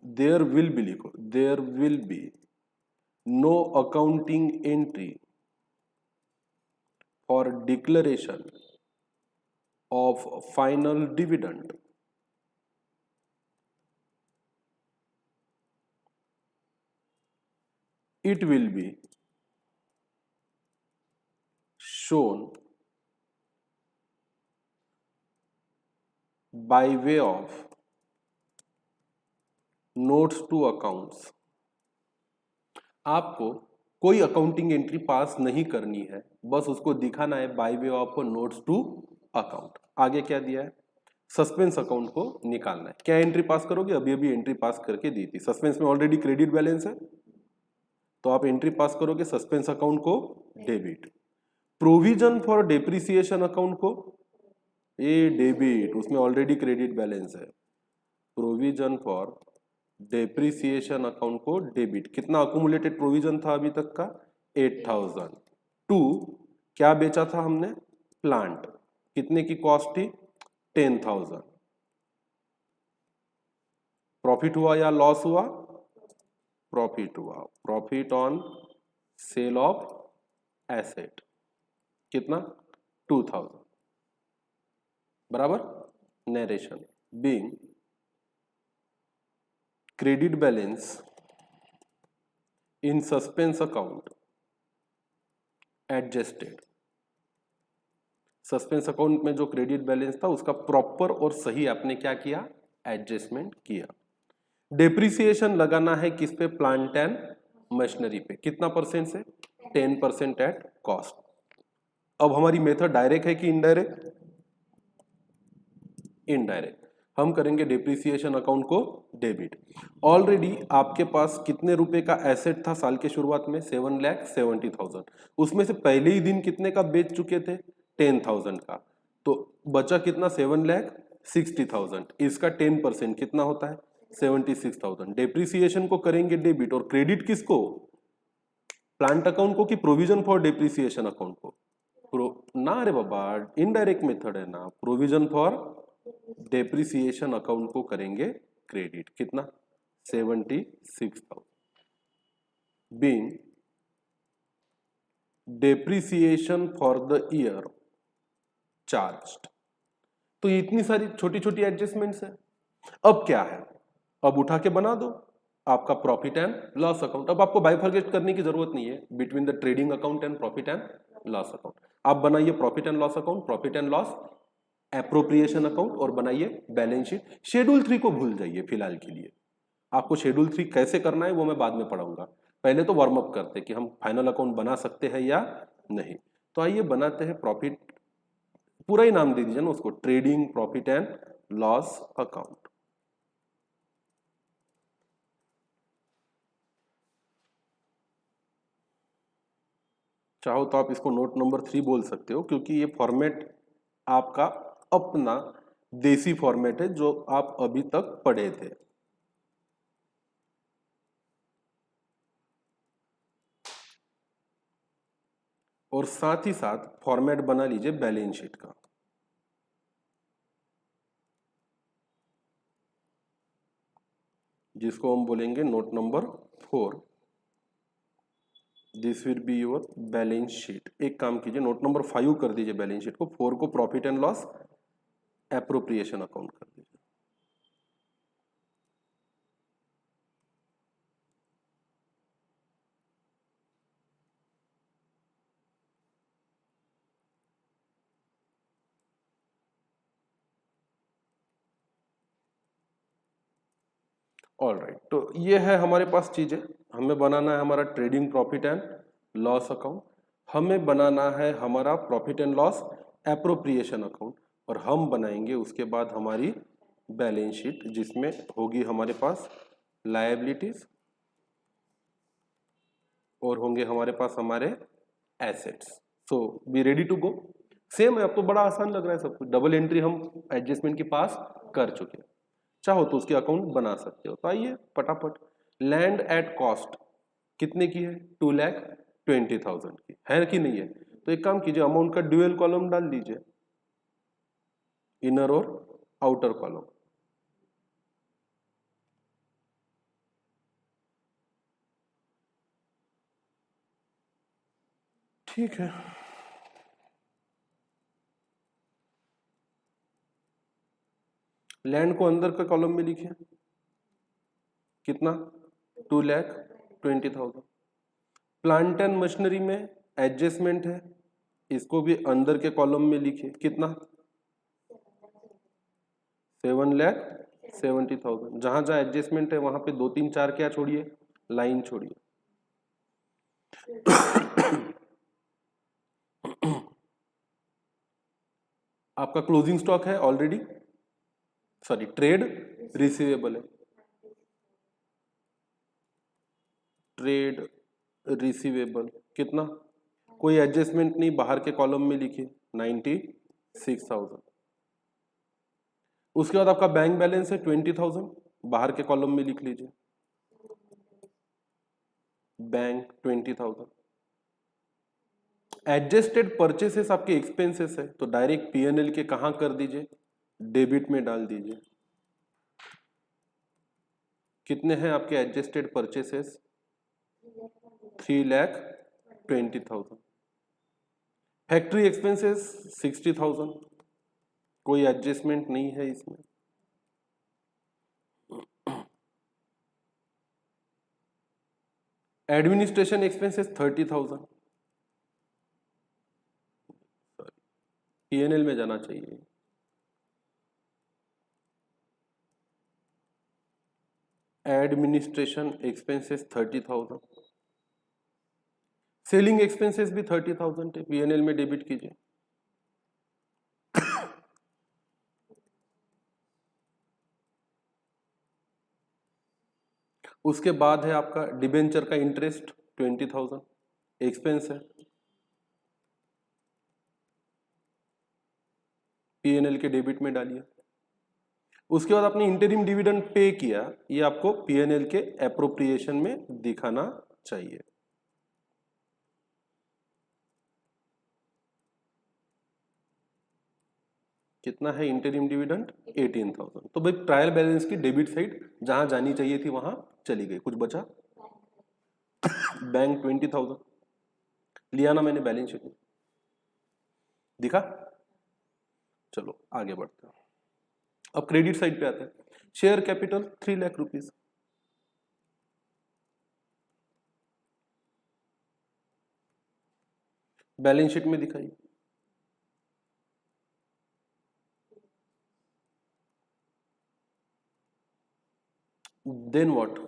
A: there will be लिखो, there will be no accounting entry for declaration of final dividend. It will be shown by way of notes to accounts। आपको कोई accounting entry पास नहीं करनी है, बस उसको दिखाना है by way of notes to account. आगे क्या दिया है, सस्पेंस अकाउंट को निकालना है। क्या एंट्री पास करोगे, अभी अभी एंट्री पास करके दी थी, सस्पेंस में ऑलरेडी क्रेडिट बैलेंस है, तो आप एंट्री पास करोगे सस्पेंस अकाउंट को debit. Provision for depreciation account को ए डेबिट, उसमें ऑलरेडी क्रेडिट बैलेंस है। प्रोविजन फॉर डेप्रिसिएशन अकाउंट को डेबिट। कितना अकुमुलेटेड प्रोविजन था अभी तक का, 8000। टू क्या बेचा था हमने, प्लांट, कितने की कॉस्ट थी, 10,000। प्रॉफिट हुआ या लॉस हुआ, प्रॉफिट हुआ, profit on sale of asset, कितना, 2000, बराबर। नरेशन बीइंग क्रेडिट बैलेंस इन suspense account adjusted. Suspense account में जो क्रेडिट बैलेंस था उसका प्रॉपर और सही आपने क्या किया, एडजस्टमेंट किया। डेप्रिसिएशन लगाना है किस पे, प्लांट एंड मशीनरी पे, कितना परसेंट से, 10% एट कॉस्ट। अब हमारी मेथड डायरेक्ट है कि इनडायरेक्ट, इनडायरेक्ट। हम करेंगे डेप्रिसिएशन अकाउंट को डेबिट। ऑलरेडी आपके पास कितने रुपए का एसेट था साल के शुरुआत में, 7,70,000। उसमें से पहले ही दिन कितने का बेच चुके थे, 10,000 का, तो बचा कितना, 7,60,000। इसका 10% कितना होता है, 76,000। डेप्रिसिएशन को करेंगे डेबिट, और क्रेडिट किसको, प्लांट अकाउंट को कि प्रोविजन फॉर डेप्रिसिएशन अकाउंट को, ना रे बाबा, इनडायरेक्ट मेथड है ना, प्रोविजन फॉर डेप्रिसिएशन अकाउंट को करेंगे क्रेडिट, कितना, 76,000 being depreciation for the year charged. तो ये इतनी सारी छोटी छोटी एडजस्टमेंट्स है। अब क्या है, अब उठा के बना दो आपका प्रॉफिट एंड लॉस अकाउंट। अब आपको बाइफर्केट करने की जरूरत नहीं है between the trading account and profit and loss account. आप बनाइए profit and loss account, profit and loss appropriation account, और बनाइए बैलेंस शीट। शेड्यूल 3 को भूल जाइए फिलहाल के लिए, आपको शेड्यूल 3 कैसे करना है वो मैं बाद में पढ़ाऊंगा। पहले तो वार्म अप करते कि हम फाइनल अकाउंट बना सकते हैं या नहीं। तो आइए बनाते हैं प्रॉफिट, पूरा ही नाम दे दीजिए ना उसको, trading profit and loss account. चाहो तो आप इसको नोट नंबर 3 बोल सकते हो, क्योंकि ये फॉर्मेट आपका अपना देसी फॉर्मेट है जो आप अभी तक पढ़े थे। और साथ ही साथ फॉर्मेट बना लीजिए बैलेंस शीट का। जिसको हम बोलेंगे note number 4। This will be your balance sheet. एक काम कीजिए, नोट नंबर 5 कर दीजिए बैलेंस शीट को, 4 को profit and loss appropriation account कर दीजिए। ऑल राइट, तो ये है हमारे पास चीजें। हमें बनाना है हमारा trading profit and loss account, हमें बनाना है हमारा profit and loss appropriation account, और हम बनाएंगे उसके बाद हमारी बैलेंस शीट, जिसमें होगी हमारे पास लायबिलिटीज और होंगे हमारे पास हमारे assets. So be ready to go. Same है, अब तो बड़ा आसान लग रहा है सब कुछ। डबल एंट्री हम एडजस्टमेंट के पास कर चुके हैं, चाहो तो उसके अकाउंट बना सकते हो। तो आइए फटाफट। लैंड एट कॉस्ट कितने की है? 2,20,000 की है कि नहीं है? तो एक काम कीजिए, अमाउंट का ड्यूअल कॉलम डाल दीजिए, इनर और आउटर कॉलम। ठीक है, लैंड को अंदर का कॉलम में लिखिए, कितना? 2,20,000। प्लांट एंड मशीनरी में एडजस्टमेंट है, इसको भी अंदर के कॉलम में लिखिए, कितना? 7,70,000। जहां जहां एडजस्टमेंट है वहां पे 2 3 4 क्या छोड़िए? लाइन छोड़िए। आपका क्लोजिंग स्टॉक है ऑलरेडी, सॉरी ट्रेड रिसीवेबल है, ट्रेड रिसीवेबल कितना? कोई एडजस्टमेंट नहीं, बाहर के कॉलम में लिखिए 96,000। उसके बाद आपका बैंक बैलेंस है 20,000, बाहर के कॉलम में लिख लीजिए बैंक 20,000। एडजस्टेड परचेसेस आपके एक्सपेंसेस है, तो डायरेक्ट पीएनएल के कहां कर दीजिए? डेबिट में डाल दीजिए। कितने हैं आपके एडजस्टेड परचेसेस? 3,20,000। फैक्ट्री एक्सपेंसेस 60,000, कोई एडजस्टमेंट नहीं है इसमें। एडमिनिस्ट्रेशन एक्सपेंसेस 30,000, पीएनएल में जाना चाहिए। Administration expenses 30,000। सेलिंग एक्सपेंसेस भी 30,000 है, पीएनएल में डेबिट कीजिए। उसके बाद है आपका डिबेंचर का इंटरेस्ट 20,000 एक्सपेंस है, पीएनएल के डेबिट में डालिए। उसके बाद आपने इंटरिम डिविडेंड पे किया, ये आपको पीएनएल के एप्रोप्रिएशन में दिखाना चाहिए। कितना है इंटरिम डिविडेंड? 18,000। तो भाई ट्रायल बैलेंस की डेबिट साइड जहां जानी चाहिए थी वहां चली गई, कुछ बचा? बैंक 20,000 लिया ना मैंने बैलेंस शीट में, दिखा? चलो आगे बढ़ते हैं। अब क्रेडिट साइड पे आते हैं। Share capital 3 lakh rupees, balance sheet में दिखाइए। Then what?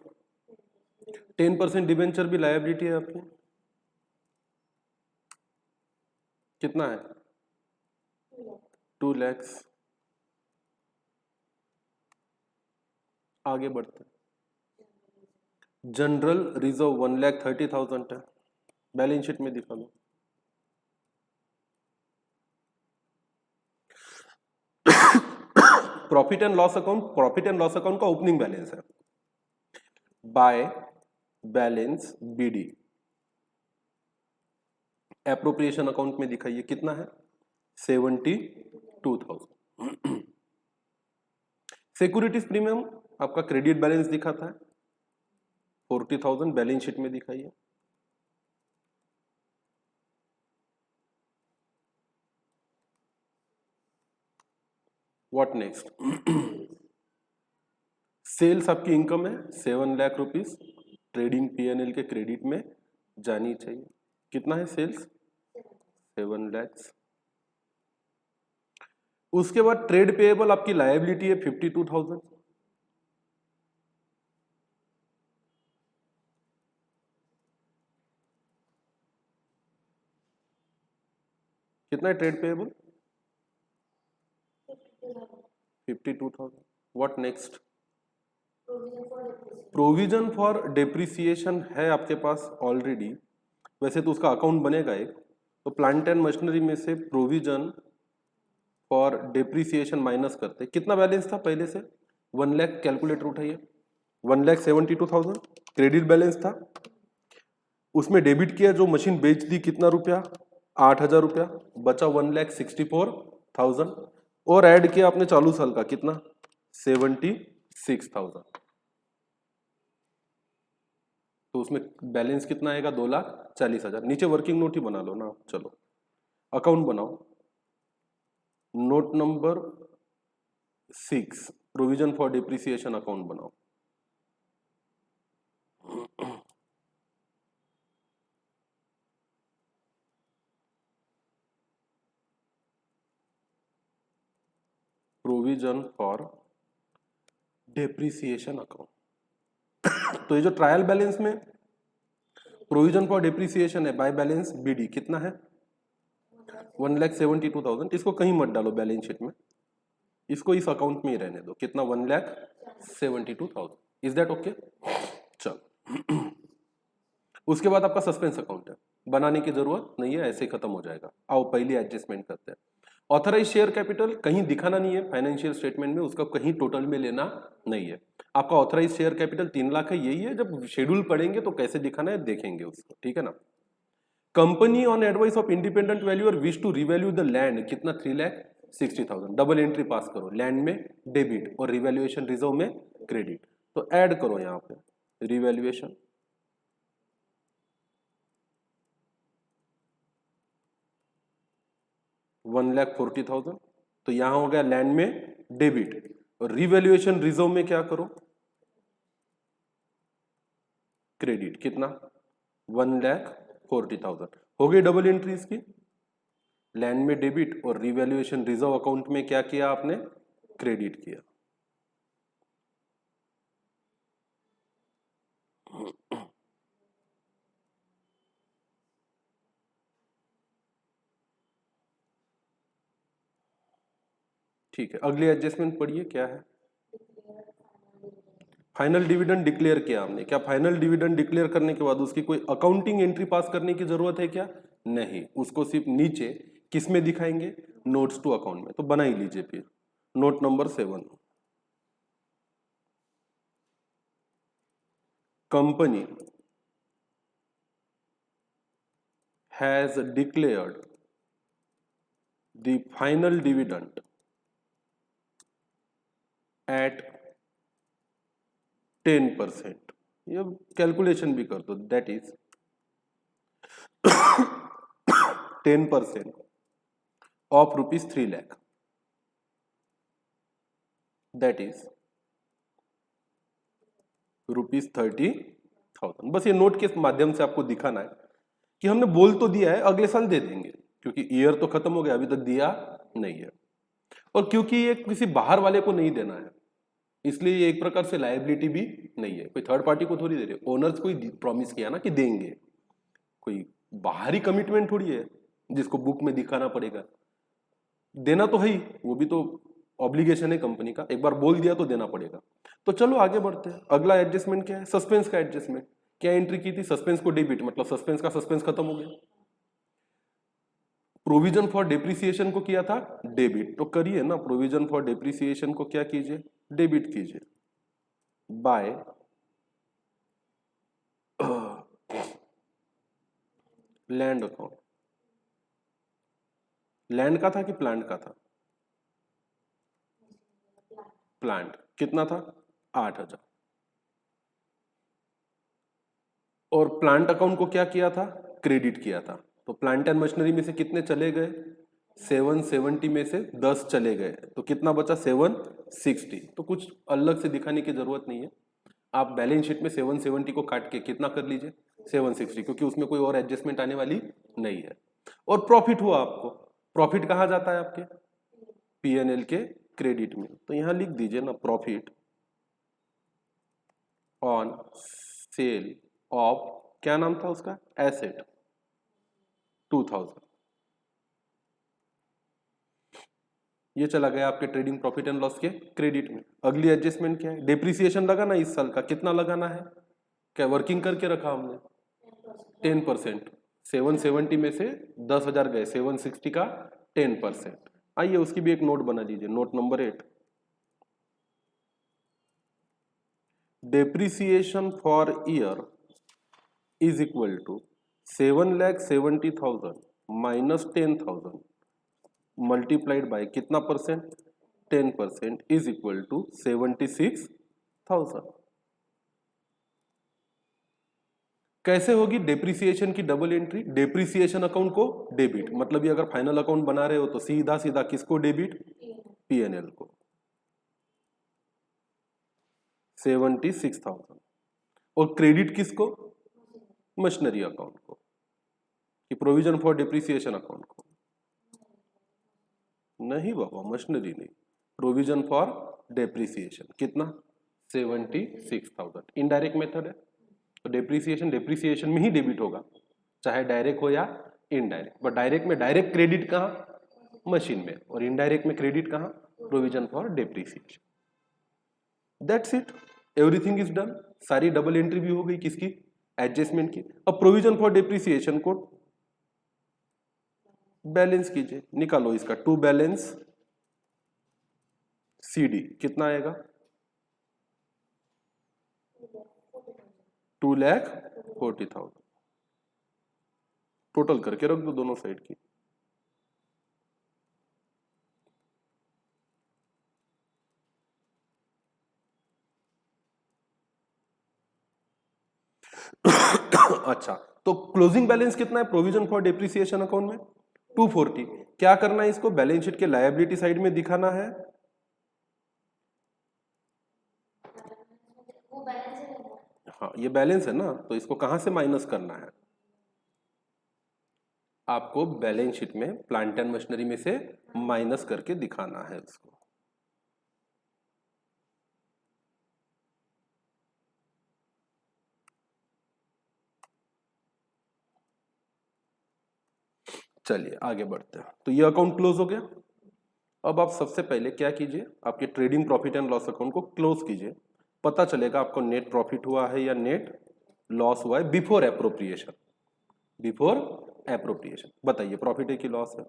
A: 10% डिबेंचर भी लायबिलिटी है आपकी, कितना है? 2 लाख। आगे बढ़ते हैं। जनरल रिजर्व 1,30,000 है, बैलेंस शीट में दिखा दो। Profit and loss account, profit and loss account का ओपनिंग बैलेंस है, by balance BD. Appropriation account में दिखाइए कितना है? 72,000। सिक्योरिटीज प्रीमियम आपका क्रेडिट बैलेंस दिखाता है 40,000, बैलेंस शीट में दिखाइए। What next? सेल्स आपकी इनकम है 7 लाख रुपीस, ट्रेडिंग पीएनएल के क्रेडिट में जानी चाहिए। कितना है सेल्स? 7 लाख। उसके बाद ट्रेड पेएबल आपकी लायबिलिटी है 52,000, कितना है trade payable? 52,000। What next? Provision for depreciation है आपके पास ऑलरेडी, वैसे तो उसका अकाउंट बनेगा एक। तो प्लांट एंड मशीनरी में से प्रोविजन फॉर डेप्रिसिएशन माइनस करते, कितना बैलेंस था पहले से? 1 लाख, कैलकुलेटर उठाइए, 1,72,000 क्रेडिट बैलेंस था। उसमें डेबिट किया, जो मशीन बेच दी, कितना रुपया? 8,000 रुपया, बचा 1,64,000। और ऐड किया आपने चालू साल का, कितना? 76,000। तो उसमें बैलेंस कितना आएगा? 2,40,000। नीचे वर्किंग नोट ही बना लो ना। चलो अकाउंट बनाओ। Note number 6 provision for depreciation account बनाओ। Provision for depreciation account. तो ये जो ट्रायल बैलेंस में प्रोविजन फॉर डेप्रिसिएशन है बाय बैलेंस बीडी, कितना है? 1,72,000। इसको कहीं मत डालो बैलेंस शीट में, इसको इस अकाउंट में ही रहने दो। कितना? 1,72,000। Is that okay? चल उसके बाद आपका सस्पेंस अकाउंट है, बनाने की जरूरत नहीं है, ऐसे ही खत्म हो जाएगा। आओ पहली एडजस्टमेंट करते हैं। ऑथराइज शेयर कैपिटल कहीं दिखाना नहीं है फाइनेंशियल स्टेटमेंट में, उसका कहीं टोटल में लेना नहीं है। आपका ऑथराइज शेयर कैपिटल 3 लाख है, यही है। जब शेड्यूल पढ़ेंगे तो कैसे दिखाना है देखेंगे उसको, ठीक है ना। Company on advice of independent valuer wish to revalue the land, कितना? 3,60,000। डबल एंट्री पास करो, लैंड में डेबिट और रिवैल्यूएशन रिजर्व में क्रेडिट। तो ऐड करो यहां पे रिवैल्यूएशन, $1,40,000। तो यहां हो गया लैंड में डेबिट, और रिवैल्यूएशन रिजर्व में क्या करो? क्रेडिट, कितना? 1,40,000। हो गई डबल एंट्री इसकी। लैंड में डेबिट और रिवैल्यूएशन रिजर्व अकाउंट में क्या किया आपने? क्रेडिट किया। ठीक है, अगली एडजस्टमेंट पढ़िए क्या है। फाइनल डिविडेंड डिक्लेयर किया हमने, क्या फाइनल डिविडेंड डिक्लेयर करने के बाद उसकी कोई अकाउंटिंग एंट्री पास करने की जरूरत है क्या? नहीं, उसको सिर्फ नीचे किस में दिखाएंगे? नोट्स टू अकाउंट में। तो बना ही लीजिए फिर note number 7। Company has declared the final dividend at 10%। ये कैलकुलेशन भी कर दो, that is 10% of ₹3 lakh, that is ₹30,000। बस ये नोट के माध्यम से आपको दिखाना है कि हमने बोल तो दिया है अगले साल दे देंगे, क्योंकि ईयर तो खत्म हो गया, अभी तक दिया नहीं है। और क्योंकि ये किसी बाहर वाले को नहीं देना है, इसलिए ये एक प्रकार से लायबिलिटी भी नहीं है, कोई थर्ड पार्टी को थोड़ी दे रहे। ओनर्स को ही प्रॉमिस किया ना कि देंगे, कोई बाहरी कमिटमेंट थोड़ी है जिसको बुक में दिखाना पड़ेगा। देना तो है ही, वो भी तो ऑब्लिगेशन है कंपनी का, एक बार बोल दिया तो देना पड़ेगा। तो चलो आगे बढ़ते हैं। अगला एडजस्टमेंट क्या है? सस्पेंस का एडजस्टमेंट। क्या एंट्री की थी? सस्पेंस को डेबिट, मतलब सस्पेंस का सस्पेंस खत्म हो गया। प्रोविजन फॉर डेप्रिसिएशन को किया था डेबिट, तो करिए ना, प्रोविजन फॉर डेप्रिसिएशन को क्या कीजिए? डेबिट कीजिए बाय लैंड अकाउंट। लैंड का था कि प्लांट का था? प्लांट। कितना था? 8,000। और प्लांट अकाउंट को क्या किया था? क्रेडिट किया था। तो प्लांट एंड मशीनरी में से कितने चले गए? 770 में से 10 चले गए, तो कितना बचा? 760। तो कुछ अलग से दिखाने की जरूरत नहीं है, आप बैलेंस शीट में 770 को काट के कितना कर लीजिए? 760, क्योंकि उसमें कोई और एडजस्टमेंट आने वाली नहीं है। और प्रॉफिट हुआ आपको, प्रॉफिट कहाँ जाता है आपके? पीएनएल के क्रेडिट में। तो यहां लिख दीजिए ना, प्रॉफिट ऑन सेल ऑफ, क्या नाम था उसका? एसेट, 2000। ये चला गया आपके ट्रेडिंग प्रॉफिट एंड लॉस के क्रेडिट में। अगली एडजस्टमेंट क्या है, डेप्रिसिएशन लगाना इस साल का, कितना लगाना है, क्या वर्किंग करके रखा हमने 10%। 770 में से 10,000 गए, 760 का 10%। आइए उसकी भी एक नोट बना लीजिए, note number 8। Depreciation for year is equal to 7,70,000 minus 10,000 multiplied by कितना परसेंट, 10% इज इक्वल टू 76,000। कैसे होगी डेप्रिसिएशन की डबल एंट्री, डेप्रिसिएशन अकाउंट को डेबिट, मतलब ये अगर फाइनल अकाउंट बना रहे हो तो सीधा सीधा किसको डेबिट, पीएनएल को 76,000, और क्रेडिट किसको, मशीनरी अकाउंट को, कि प्रोविजन फॉर डेप्रिसिएशन अकाउंट को, नहीं बाबा मशीनरी नहीं, प्रोविजन फॉर डेप्रिसिएशन कितना 76,000। इनडायरेक्ट मेथड है तो डेप्रिसिएशन में ही डेबिट होगा, चाहे डायरेक्ट हो या इनडायरेक्ट। बट डायरेक्ट में डायरेक्ट क्रेडिट कहाँ, मशीन में, और इनडायरेक्ट में क्रेडिट कहाँ, provision for depreciation. That's it, everything is done. सारी डबल एंट्री भी हो गई किसकी, एडजस्टमेंट की। अब प्रोविजन फॉर डेप्रिसिएशन को बैलेंस कीजिए, निकालो इसका टू बैलेंस सीडी कितना आएगा 2,40,000। टोटल करके रख दो दोनों साइड की। अच्छा, तो क्लोजिंग बैलेंस कितना है प्रोविजन फॉर डेप्रिसिएशन अकाउंट में 240। क्या करना है, इसको बैलेंस शीट के लायबिलिटी साइड में दिखाना है। हाँ ये बैलेंस है ना, तो इसको कहां से माइनस करना है, आपको बैलेंस शीट में प्लांट एंड मशीनरी में से माइनस करके दिखाना है इसको। चलिए आगे बढ़ते हैं। तो ये अकाउंट क्लोज हो गया। अब आप सबसे पहले क्या कीजिए, आपके trading profit and loss account को क्लोज कीजिए। पता चलेगा आपको नेट प्रॉफिट हुआ है या नेट लॉस हुआ है बिफोर एप्रोप्रिएशन। बिफोर एप्रोप्रिएशन बताइए प्रॉफिट है कि लॉस है।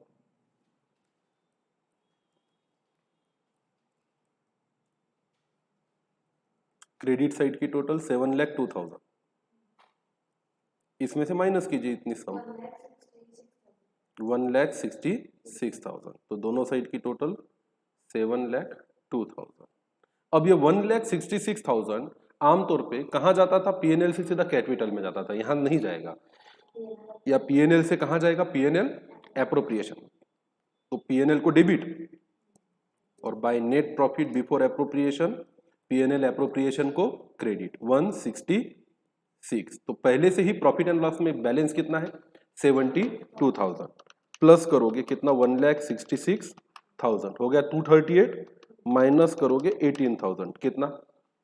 A: क्रेडिट साइड की टोटल 7,02,000, इसमें से माइनस कीजिए इतनी सम 1,66,000, तो दोनों साइड की टोटल 7,02,000। अब ये 1,66,000 आमतौर पे कहां जाता था, पीएनएल से सीधा कैपिटल में जाता था, यहां नहीं जाएगा। या पीएनएल से कहां जाएगा, पीएनएल एप्रोप्रिएशन, तो पीएनएल को डेबिट, और by net profit before appropriation PNL appropriation को क्रेडिट 166। तो पहले से ही प्रॉफिट एंड लॉस में बैलेंस कितना है 72,000, प्लस करोगे कितना 1,66,000 हो गया 238, माइनस करोगे 18,000 कितना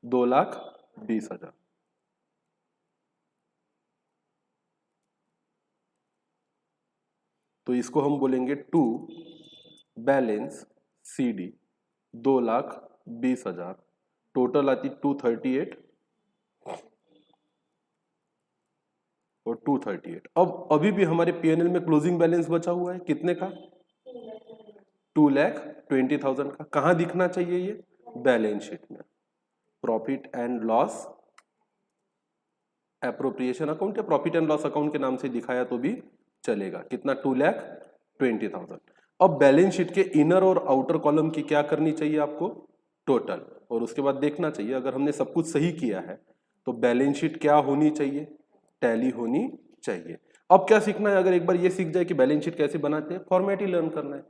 A: 2,20,000। तो इसको हम बोलेंगे टू बैलेंस सीडी 2,20,000, टोटल आती 238 और 238। अब अभी भी हमारे पीएनएल में क्लोजिंग बैलेंस बचा हुआ है कितने का 2,20,000 का। कहां दिखना चाहिए ये, बैलेंस शीट में, profit and loss appropriation account या प्रॉफिट एंड लॉस अकाउंट के नाम से दिखाया तो भी चलेगा। कितना 2,20,000। अब बैलेंस शीट के इनर और आउटर कॉलम की क्या करनी चाहिए आपको, टोटल, और उसके बाद देखना चाहिए अगर हमने सब कुछ सही किया है तो बैलेंस शीट क्या होनी चाहिए, टैली होनी चाहिए। अब क्या सीखना है, अगर एक बार ये सीख जाए कि बैलेंस शीट कैसे बनाते हैं, फॉर्मेट ही लर्न करना है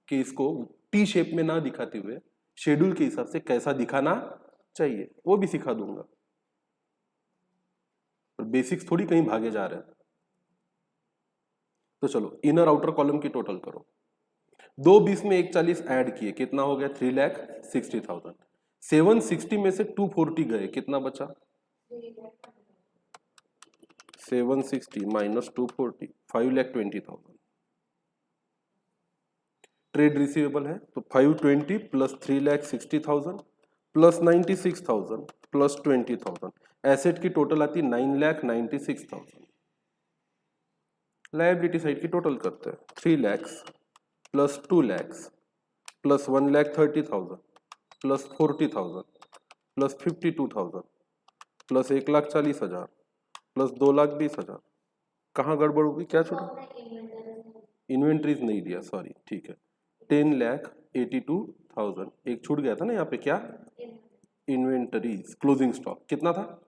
A: कि इसको टी शेप में ना दिखाते हुए शेड्यूल के हिसाब से कैसा दिखाना चाहिए, वो भी सिखा दूंगा। बेसिक्स थोड़ी कहीं भागे जा रहे हैं। तो चलो इनर आउटर कॉलम की टोटल करो, 2,20 में 1,40 ऐड किए कितना हो गया 3,60,000। 760 में से 240 गए कितना बचा 760 माइनस 240 5,20,000। ट्रेड रिसीवेबल है तो 520 प्लस 3,60,000 प्लस 96,000 प्लस 20,000, एसेट की टोटल आती है 9,96,000। लायबिलिटी साइड की टोटल करते हैं 3 lakh plus 2 lakh plus 1,30,000 plus 40,000 plus 52,000 plus 1,40,000 plus 2,20,000। कहाँ गड़बड़ होगी, क्या छोड़ा? इन्वेंट्रीज नहीं दिया, सॉरी, ठीक है। 10,82,000 एक छूट गया था ना यहाँ पे, क्या? इन्वेंटरीज क्लोजिंग स्टॉक कितना था?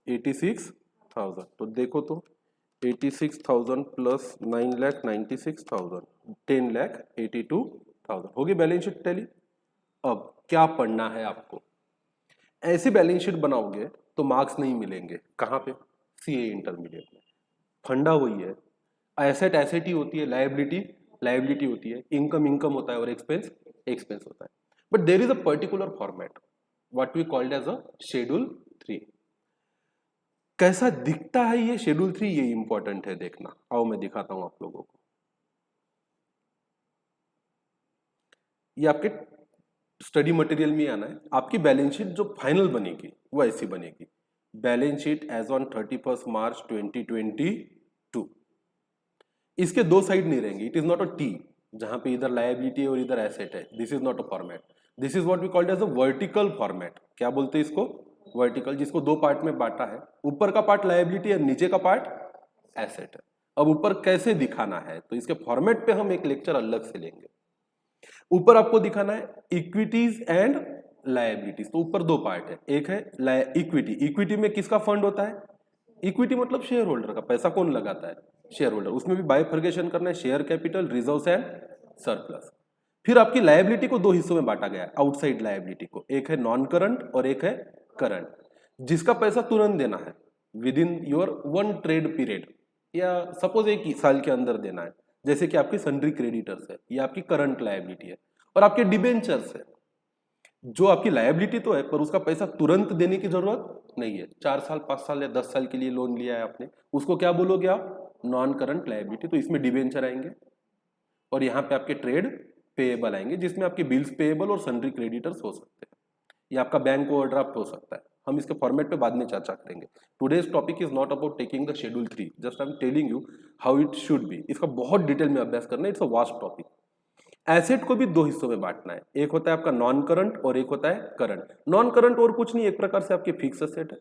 A: 86,000। तो देखो तो 86,000 प्लस 9,96,000 10,82,000 होगी बैलेंस शीट टैली। अब क्या पढ़ना है आपको? ऐसी बैलेंस शीट बनाओगे तो मार्क्स नहीं मिलेंगे। कहाँ पे? सीए इंटरमीडिएट में। फंडा वही है, एसेट एसेट ही होती है, लायबिलिटी लायबिलिटी होती है, इनकम इनकम होता है और एक्सपेंस एक्सपेंस होता है। But there is a particular format what we called as a schedule 3। कैसा दिखता है ये शेड्यूल 3, ये इंपॉर्टेंट है देखना। आओ मैं दिखाता हूं आप लोगों को। ये आपके स्टडी मटेरियल में आना है। आपकी बैलेंस शीट जो फाइनल बनेगी वो ऐसी बनेगी, balance sheet as on 31 March 2022। इसके दो साइड नहीं रहेंगे, it is not a T जहां पे इधर लायबिलिटी है और इधर एसेट है। This is not a format, this is what we called as a vertical format. क्या बोलते हैं इसको? वर्टिकल, जिसको दो पार्ट में बांटा है। ऊपर का पार्ट लायबिलिटी है, नीचे का पार्ट एसेट है। अब ऊपर कैसे दिखाना है तो इसके फॉर्मेट पे हम एक लेक्चर अलग से लेंगे। ऊपर आपको दिखाना है इक्विटीज एंड लायबिलिटीज। तो ऊपर दो पार्ट है, एक है इक्विटी। इक्विटी में किसका फंड होता है? इक्विटी मतलब शेयर होल्डर का पैसा। कौन लगाता है? Share holder. उसमें भी बाइफर्केशन करना है, share capital, reserves and surplus. फिर आपकी लायबिलिटी को दो हिस्सों में बांटा गया है, आउटसाइड लायबिलिटी को। एक है नॉन करंट और एक है करंट, जिसका पैसा तुरंत देना है with in your 1 trade period, या सपोज एक साल के अंदर देना है। जैसे कि आपकी सन्ड्री क्रेडिटर्स है, ये आपकी करंट लायबिलिटी है। और आपके डिबेंचर्स है, जो आपकी लायबिलिटी तो है पर उसका पैसा तुरंत देने की जरूरत नहीं है। 4 साल 5 साल या 10 साल के लिए लोन लिया है आपने, उसको क्या बोलोगे आप? Non current liability. तो इसमें डिबेंचर आएंगे और यहाँ पे आपके ट्रेड पेएबल आएंगे, जिसमें आपके बिल्स पेएबल और सन्ड्री क्रेडिटर्स हो सकते हैं। ये आपका बैंक ओवरड्राफ्ट हो सकता है। हम इसके फॉर्मेट पे बाद में चर्चा करेंगे। Today's topic is not about taking the schedule 3, just I am telling you how it should be. इसका बहुत डिटेल में अभ्यास करना है, it's a vast topic. Asset को भी दो हिस्सों में बांटना है, एक होता है आपका नॉन करंट और एक होता है करंट। नॉन करंट और कुछ नहीं, एक प्रकार से आपके फिक्स एसेट है।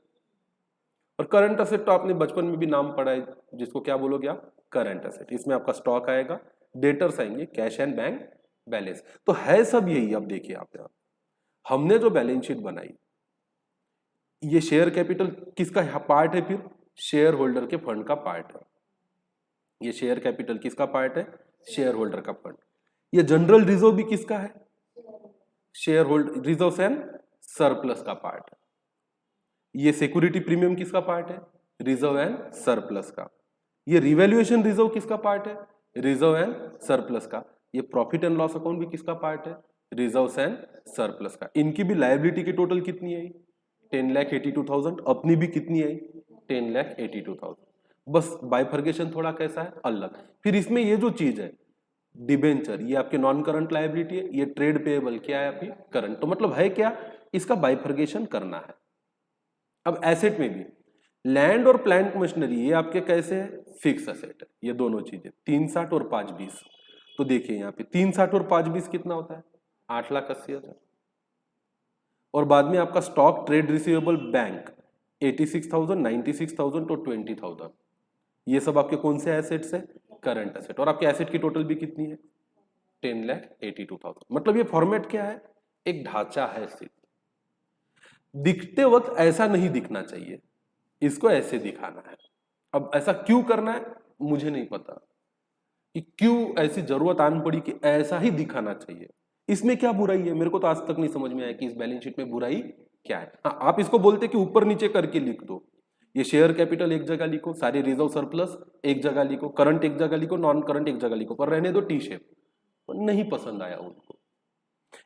A: और करंट एसेट तो आपने बचपन में भी नाम पढ़ा है, जिसको क्या बोलोगे आप? Current asset. इसमें आपका स्टॉक आएगा, डेटर्स आएंगे, कैश एंड बैंक बैलेंस। तो है सब यही। अब देखिए आप, हमने जो बैलेंस शीट बनाई, ये शेयर कैपिटल किसका पार्ट है? फिर शेयर होल्डर के फंड का पार्ट है। ये शेयर कैपिटल किसका पार्ट है? शेयर होल्डर का फंड। ये जनरल रिजर्व भी किसका है? Share holder reserve and surplus का पार्ट है। ये सिक्योरिटी प्रीमियम किसका पार्ट है? रिजर्व एंड सरप्लस का। ये रिवैल्यूएशन रिजर्व किसका पार्ट है? रिजर्व एंड सरप्लस का। ये प्रॉफिट एंड लॉस अकाउंट भी किसका पार्ट है? रिजर्व एंड सरप्लस का। इनकी भी लायबिलिटी की टोटल कितनी आई? 10,82,000। अपनी भी कितनी आई? 10,82,000। बस बाइफर्केशन थोड़ा कैसा है? अलग। फिर इसमें ये जो चीज है डिबेंचर, ये आपके नॉन करंट लायबिलिटी है। ये ट्रेड पेएबल क्या है? आपकी करंट। तो मतलब है क्या? इसका बाइफर्केशन करना है। अब एसेट में भी लैंड और प्लांट मशीनरी, ये आपके कैसे है? फिक्स एसेट है। ये दोनों चीजें 360 और 520। तो देखिए यहाँ पे 360 और 520 कितना होता है? 8,80,000। और बाद में आपका स्टॉक, ट्रेड रिसीवेबल, बैंक 86,000, 96,000 तो 20,000। ये सब आपके कौन से एसेट्स है? Current asset. और आपके एसेट की टोटल भी कितनी है? 10,82,000। मतलब ये फॉर्मेट क्या है? एक ढांचा है सिर्फ। दिखते वक्त ऐसा नहीं दिखना चाहिए, इसको ऐसे दिखाना है। अब ऐसा क्यों करना है मुझे नहीं पता कि क्यों ऐसी जरूरत आन पड़ी कि ऐसा ही दिखाना चाहिए। इसमें क्या बुराई है? मेरे को तो आज तक नहीं समझ में आया कि इस बैलेंस शीट में बुराई क्या है। हाँ, आप इसको बोलते कि ऊपर नीचे करके लिख दो। ये शेयर कैपिटल एक जगह लिखो, सारे रिजर्व सरप्लस एक जगह लिखो, करंट एक जगह लिखो, नॉन करंट एक जगह लिखो, पर रहने दो टी शेप। नहीं पसंद आया उनको।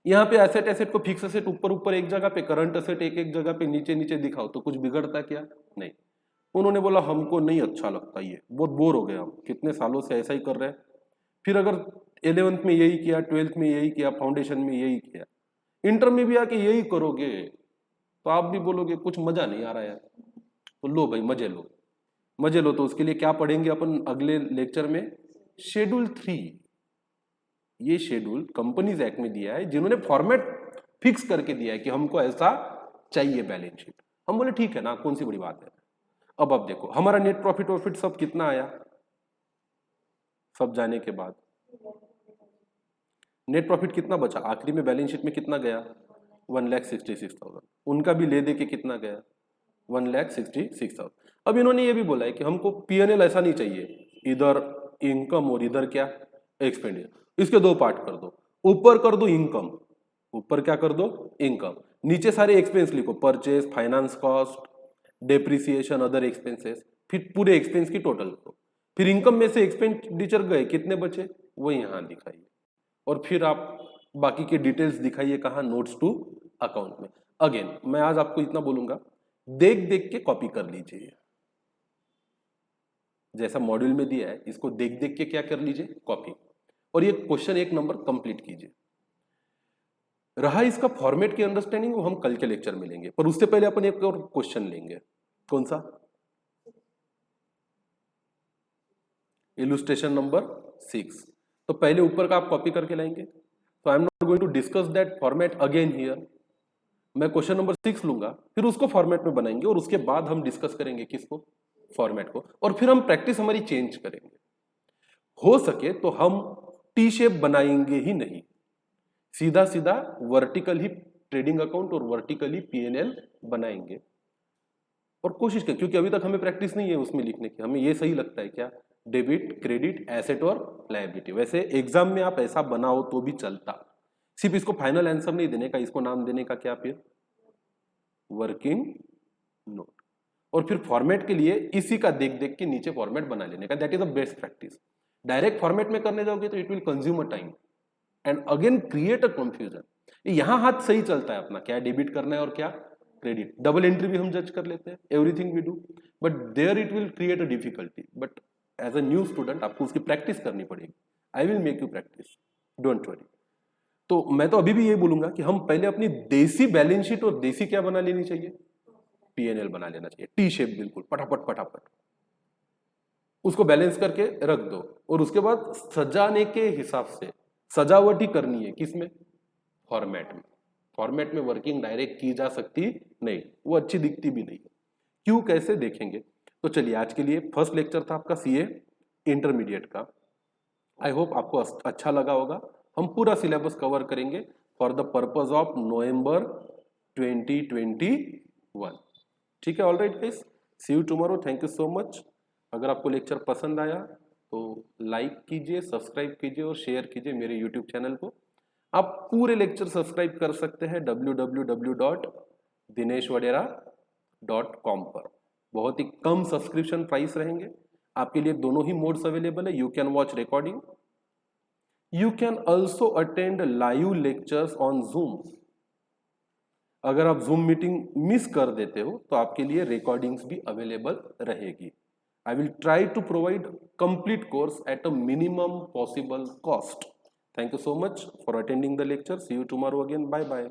A: यहाँ पे एसेट एसेट को फिक्स एसेट ऊपर ऊपर एक जगह पे, करंट एसेट एक एक जगह पे नीचे नीचे दिखाओ तो कुछ बिगड़ता क्या? नहीं। उन्होंने बोला हमको नहीं अच्छा लगता, ये बहुत बोर हो गया, हम कितने सालों से ऐसा ही कर रहे हैं। फिर अगर 11th में यही किया, 12th में यही किया, फाउंडेशन में यही किया, इंटर में भी आके यही करोगे तो आप भी बोलोगे कुछ मजा नहीं आ रहा है। तो लो भाई मजे लो, मजे लो। तो उसके लिए क्या पढ़ेंगे अपन अगले लेक्चर में? शेड्यूल 3। ये शेड्यूल कंपनीज एक्ट में दिया है, जिन्होंने फॉर्मेट फिक्स करके दिया है कि हमको ऐसा चाहिए बैलेंस शीट। हम बोले ठीक है ना, कौन सी बड़ी बात है। अब आप देखो हमारा नेट प्रॉफिट सब कितना आया, सब जाने के बाद नेट प्रॉफिट कितना बचा, आखिरी में बैलेंस शीट में कितना गया, 1,66,000। उनका भी ले दे के कितना गया, 1,66,000। अब इन्होंने ये भी बोला है कि हमको P&L ऐसा नहीं चाहिए, इधर इनकम और इधर क्या, एक्सपेंडिचर। इसके दो पार्ट कर दो, ऊपर कर दो इनकम, ऊपर क्या कर दो, इनकम, नीचे सारे एक्सपेंस लिखो, purchase, finance cost, depreciation, other expenses, फिर पूरे एक्सपेंस की टोटल करो। फिर इनकम में से एक्सपेंडिचर गए, कितने बचे वो यहाँ दिखाइए, और फिर आप बाकी के डिटेल्स दिखाइए कहाँ, नोट्स टू अकाउंट में। अगेन मैं आज आपको इतना बोलूंगा, देख देख के कॉपी कर लीजिए, जैसा मॉड्यूल में दिया है इसको देख देख के क्या कर लीजिए, कॉपी, और ये क्वेश्चन 1 नंबर कंप्लीट कीजिए। रहा इसका फॉर्मेट की अंडरस्टैंडिंग, वो हम कल के लेक्चर में लेंगे, पर उससे पहले अपन एक और क्वेश्चन लेंगे। कौन सा? Illustration number 6। तो पहले ऊपर का आप कॉपी करके लाएंगे, तो I am not going to discuss that format again here. मैं क्वेश्चन नंबर 6 लूंगा, फिर उसको फॉर्मेट में बनाएंगे, और उसके बाद हम डिस्कस करेंगे किसको, फॉर्मेट को, और फिर हम प्रैक्टिस हमारी चेंज करेंगे। हो सके तो हम टी शेप बनाएंगे ही नहीं, सीधा सीधा वर्टिकल ही ट्रेडिंग अकाउंट और वर्टिकल ही P&L बनाएंगे, और कोशिश करें, क्योंकि अभी तक हमें प्रैक्टिस नहीं है उसमें लिखने की, हमें ये सही लगता है क्या, डेबिट, क्रेडिट, एसेट और लायबिलिटी। वैसे एग्जाम में आप ऐसा बनाओ तो भी चलता, सिर्फ इसको फाइनल आंसर नहीं देने का, इसको नाम देने का क्या, फिर वर्किंग नोट। और फिर फॉर्मेट के लिए इसी का देख देख के नीचे फॉर्मेट बना लेने का, that is the best practice. Direct format में करने जाओगे तो it will consume a time and again create a confusion. यहां हाथ सही चलता है अपना, क्या डेबिट करना है और क्या क्रेडिट, डबल एंट्री भी हम जज कर लेते हैं, everything we do, but there it will create a difficulty. But as a new student आपको उसकी प्रैक्टिस करनी पड़ेगी, I will make you practice, don't worry. तो मैं तो अभी भी ये बोलूंगा कि हम पहले अपनी देसी बैलेंस शीट और देसी क्या बना लेनी चाहिए, P&L बना लेना चाहिए, टी शेप बिल्कुल फटाफट फटाफट, उसको बैलेंस करके रख दो, और उसके बाद सजाने के हिसाब से सजावट ही करनी है, किसमें, फॉर्मेट में। फॉर्मेट में वर्किंग डायरेक्ट की जा सकती नहीं, वो अच्छी दिखती भी नहीं, क्यों कैसे देखेंगे। तो चलिए आज के लिए फर्स्ट लेक्चर था आपका CA इंटरमीडिएट का, आई होप आपको अच्छा लगा होगा। हम पूरा सिलेबस कवर करेंगे for the purpose of November 2021। ठीक है, all right guys, see you tomorrow, thank you so much. अगर आपको लेक्चर पसंद आया तो लाइक कीजिए, सब्सक्राइब कीजिए और शेयर कीजिए मेरे यूट्यूब चैनल को। आप पूरे लेक्चर सब्सक्राइब कर सकते हैं www.dineshwadera.com पर, बहुत ही कम सब्सक्रिप्शन प्राइस रहेंगे आपके लिए, दोनों ही मोड्स अवेलेबल है, you can watch recording, you can also attend live lectures on Zoom। अगर आप Zoom मीटिंग मिस कर देते हो तो आपके लिए रिकॉर्डिंग्स भी अवेलेबल रहेगी। I will try to provide complete course at a minimum possible cost. Thank you so much for attending the lecture. See you tomorrow again. Bye bye.